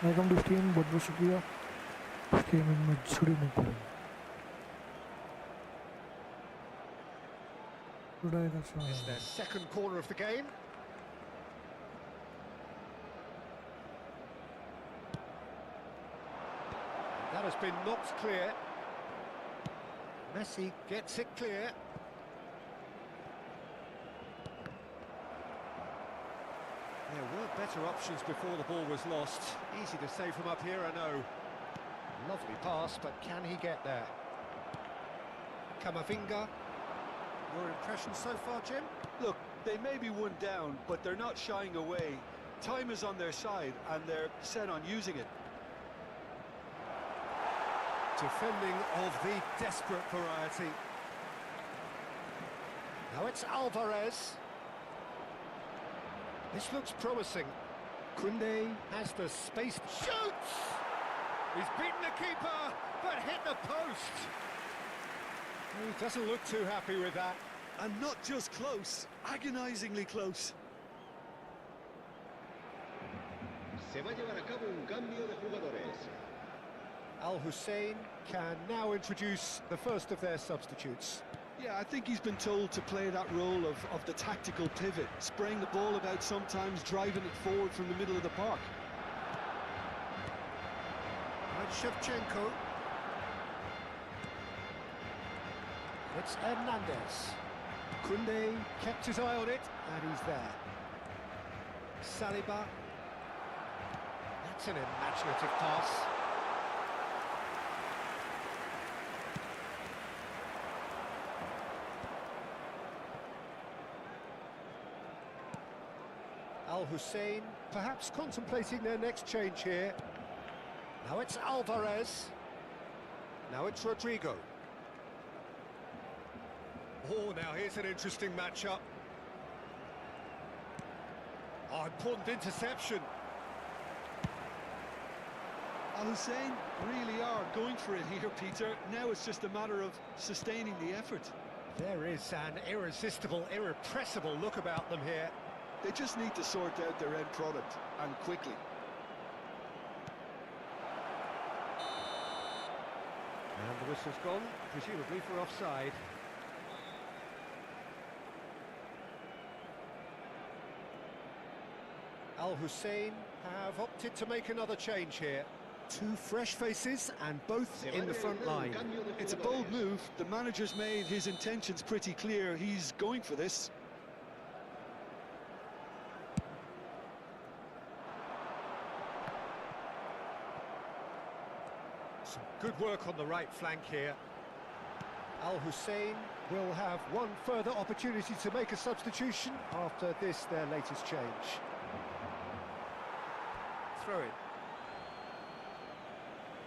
welcome to stream, बहुत बहुत शुक्रिया। Streaming में जुड़ने के लिए It's their second corner of the game. That has been knocked clear. Messi gets it clear. There were better options before the ball was lost. Easy to say from up here, I know. Lovely pass, but can he get there? Camavinga. Your impression so far, Jim? Look, they may be one down, but they're not shying away. Time is on their side, and they're set on using it. Defending of the desperate variety. Now it's Alvarez. This looks promising. Koundé has the space. Shoots! He's beaten the keeper, but hit the post. He doesn't look too happy with that. And not just close, agonizingly close. Se va a llevar a cabo un cambio de jugadores. Al Hussein can now introduce the first of their substitutes. Yeah, I think he's been told to play that role of the tactical pivot, spraying the ball about sometimes, driving it forward from the middle of the park. And Shevchenko. It's Hernandez. Koundé kept his eye on it, and he's there. Saliba. That's an imaginative pass. Al-Hussein perhaps contemplating their next change here. Now it's Alvarez. Now it's Rodrigo. Oh, now here's an interesting matchup. Oh, important interception. Al-Hussein really are going for it here, Peter. Now it's just a matter of sustaining the effort. There is an irresistible, irrepressible look about them here. They just need to sort out their end product, and quickly. And the whistle's gone, presumably for offside. Al-Hussein have opted to make another change here. Two fresh faces and both in the front line. It's a bold move. The manager's made his intentions pretty clear. He's going for this. Some good work on the right flank here. Al-Hussein will have one further opportunity to make a substitution after this, their latest change. Throw in.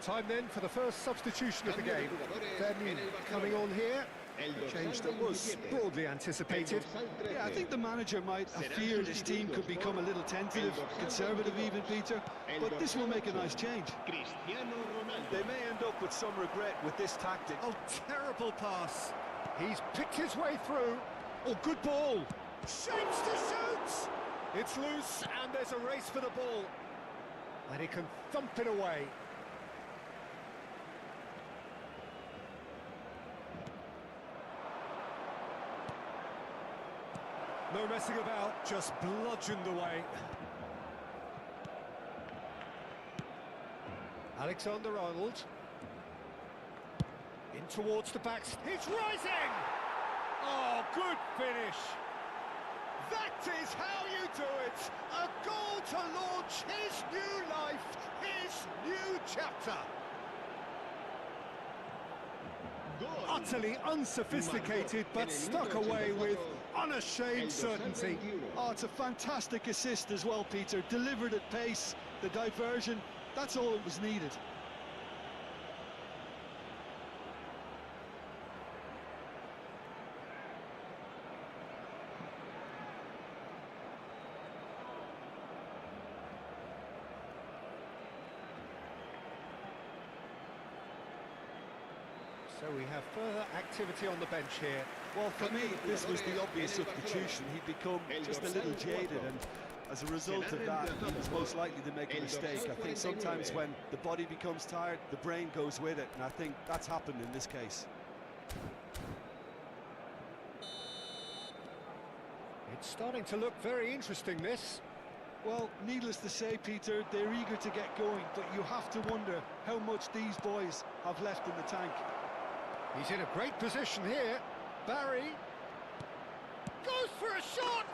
Time then for the first substitution of the game. Then coming on here, a change that was broadly anticipated. Yeah, I think the manager might have feared his team could become a little tentative, conservative even, Peter, but this will make a nice change. They may end up with some regret with this tactic. Oh, terrible pass. He's picked his way through. Oh, good ball. Shapes to shoot. It's loose and there's a race for the ball. And he can thump it away. No messing about, just bludgeoned away. Alexander-Arnold. In towards the back. He's rising! Oh, good finish. That is how you do it. A goal to launch his new life, his new chapter. Utterly unsophisticated, but stuck away with unashamed certainty. Oh, it's a fantastic assist as well, Peter. Delivered at pace, the diversion, that's all that was needed. So we have further activity on the bench here. Well, for me, this was the obvious substitution. He'd become just a little jaded, and as a result of that, he was most likely to make a mistake. I think sometimes when the body becomes tired, the brain goes with it, and I think that's happened in this case. It's starting to look very interesting, this. Well, needless to say, Peter, they're eager to get going, but you have to wonder how much these boys have left in the tank. He's in a great position here. Barry goes for a shot!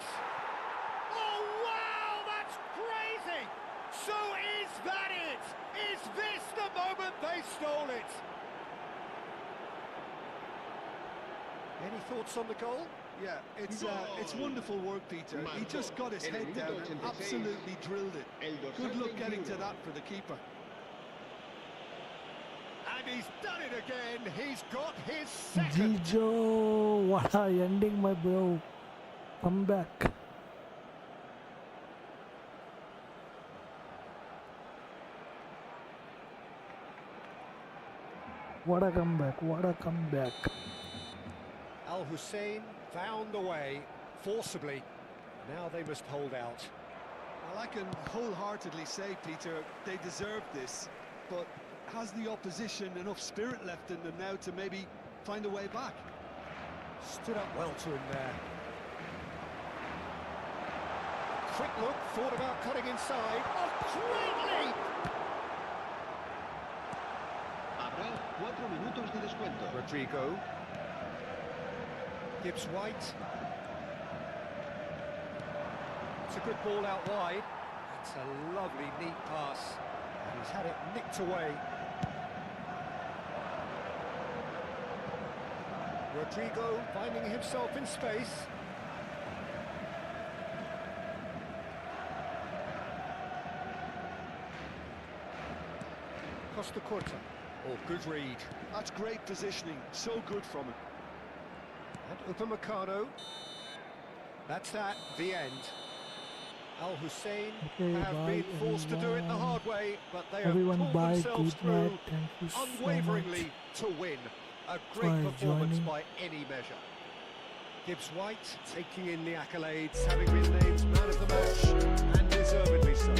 Oh, wow, that's crazy! So is that it? Is this the moment they stole it? Any thoughts on the goal? Yeah, it's wonderful work, Peter. He just got his head down and absolutely drilled it. Good luck getting to that for the keeper. And he's done it again. He's got his second. Gijo, what a ending, my bro. Come back. What a comeback, what a comeback. Al-Hussein found the way forcibly. Now they must hold out. Well, I can wholeheartedly say, Peter, they deserve this, but has the opposition enough spirit left in them now to maybe find a way back? Stood up well to him there. Quick look, thought about cutting inside. Oh, great leap! Habrá 4 minutos de descuento. Rodrigo. Gibbs White. It's a good ball out wide. It's a lovely, neat pass. And he's had it nicked away. Rodrigo finding himself in space. Costa Curta. Oh, good read. That's great positioning, so good from him. And Upamecano. That's that, the end. Al Hussein Okay, have bye been forced to do it the everyone. hard way, but they have Everyone, pulled bye, themselves good night, through thank you so unwaveringly much to win. A great for performance joining. by any measure. Gibbs White taking in the accolades, having been named man of the match, and deservedly so.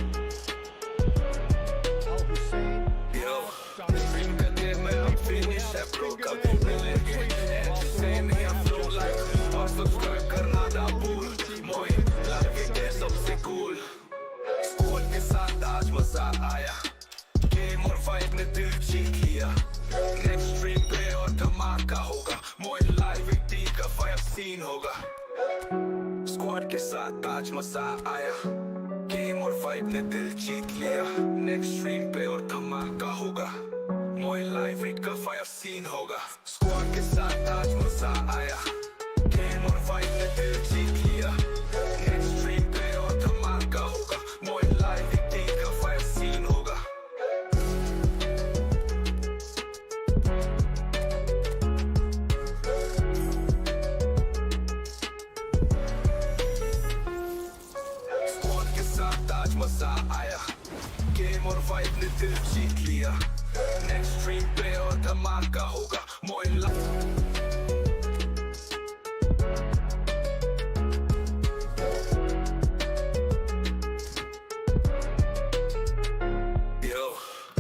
Al Hussein. Squad के साथ आज मजा आया game और fight ने दिल जीत लिया next stream पे और धमाका होगा मोइन लाइव इट का फायर सीन होगा स्क्वाड के साथ आज मजा आया गेम और फाइट ने दिल जीत लिया नेक्स्ट स्ट्रीम पे और धमाका होगा मोइन लाइव इट का फायर सीन होगा मजा आया गेम और वाइब ने दिल जीत लिया नेक्स्ट स्ट्रीम पे और धमाका होगा मोइन लाइव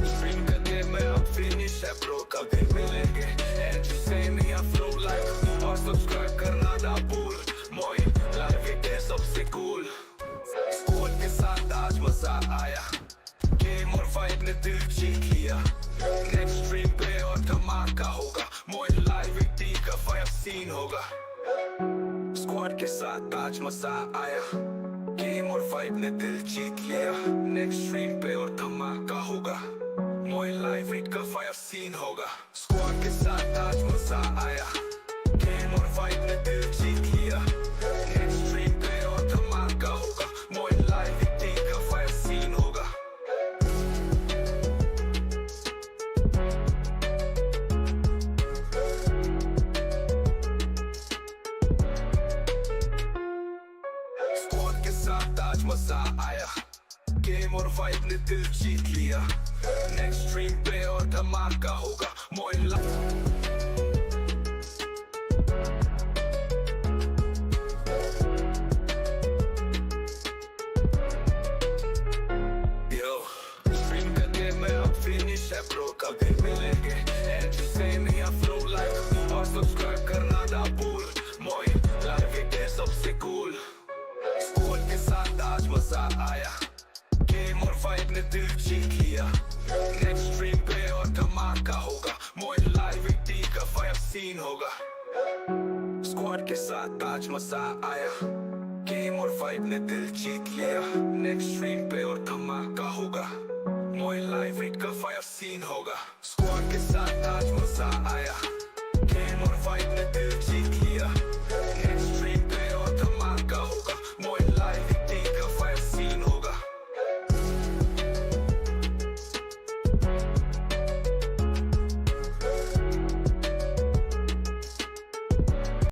स्ट्रीम करने में अब फिनिश है ब्रो कभी मिलेंगे एंड यू से मी आई फ्लो लाइक और सब्सक्राइब करना ना भूल मोइन लाइव इट है सबसे कूल के साथ आज मजा आया गेम और वाइब ने दिल जीत लिया नेक्स्ट स्ट्रीम पे और धमाका होगा मोइन लाइव इटी का फायर सीन होगा स्क्वाड के साथ आज मजा आया गेम और वाइब ने दिल जीत लिया नेक्स्ट स्ट्रीम पे और धमाका होगा मोइन लाइव इट का फायर सीन होगा स्क्वाड के साथ आज मजा आया गेम और वाइब ने दिल जीत लिया नेक्स्ट स्ट्रीम पे और धमाका होगा मोइन लाइव इटी का फायर सीन होगा स्क्वाड के साथ आज मजा आया गेम और वाइब ने दिल जीत लिया नेक्स्ट स्ट्रीम पे और धमाका होगा मोइन लाइव कभी मिलेंगे एंड यू से मी आई फ्लो लाइक और सब्सक्राइब करना ना भूल मोइन लाइव इट है सबसे कूल स्क्वाड के साथ आज मजा आया गेम और वाइब ने दिल जीत लिया नेक्स्ट स्ट्रीम पे और धमाका होगा मोइन लाइव इट का फायर सीन होगा स्क्वाड के साथ आज मजा आया गेम और वाइब ने दिल जीत लिया नेक्स्ट स्ट्रीम पे और धमाका होगा मोइन लाइव इट का फायर सीन होगा स्क्वाड के साथ आज मजा आया गेम और वाइब ने दिल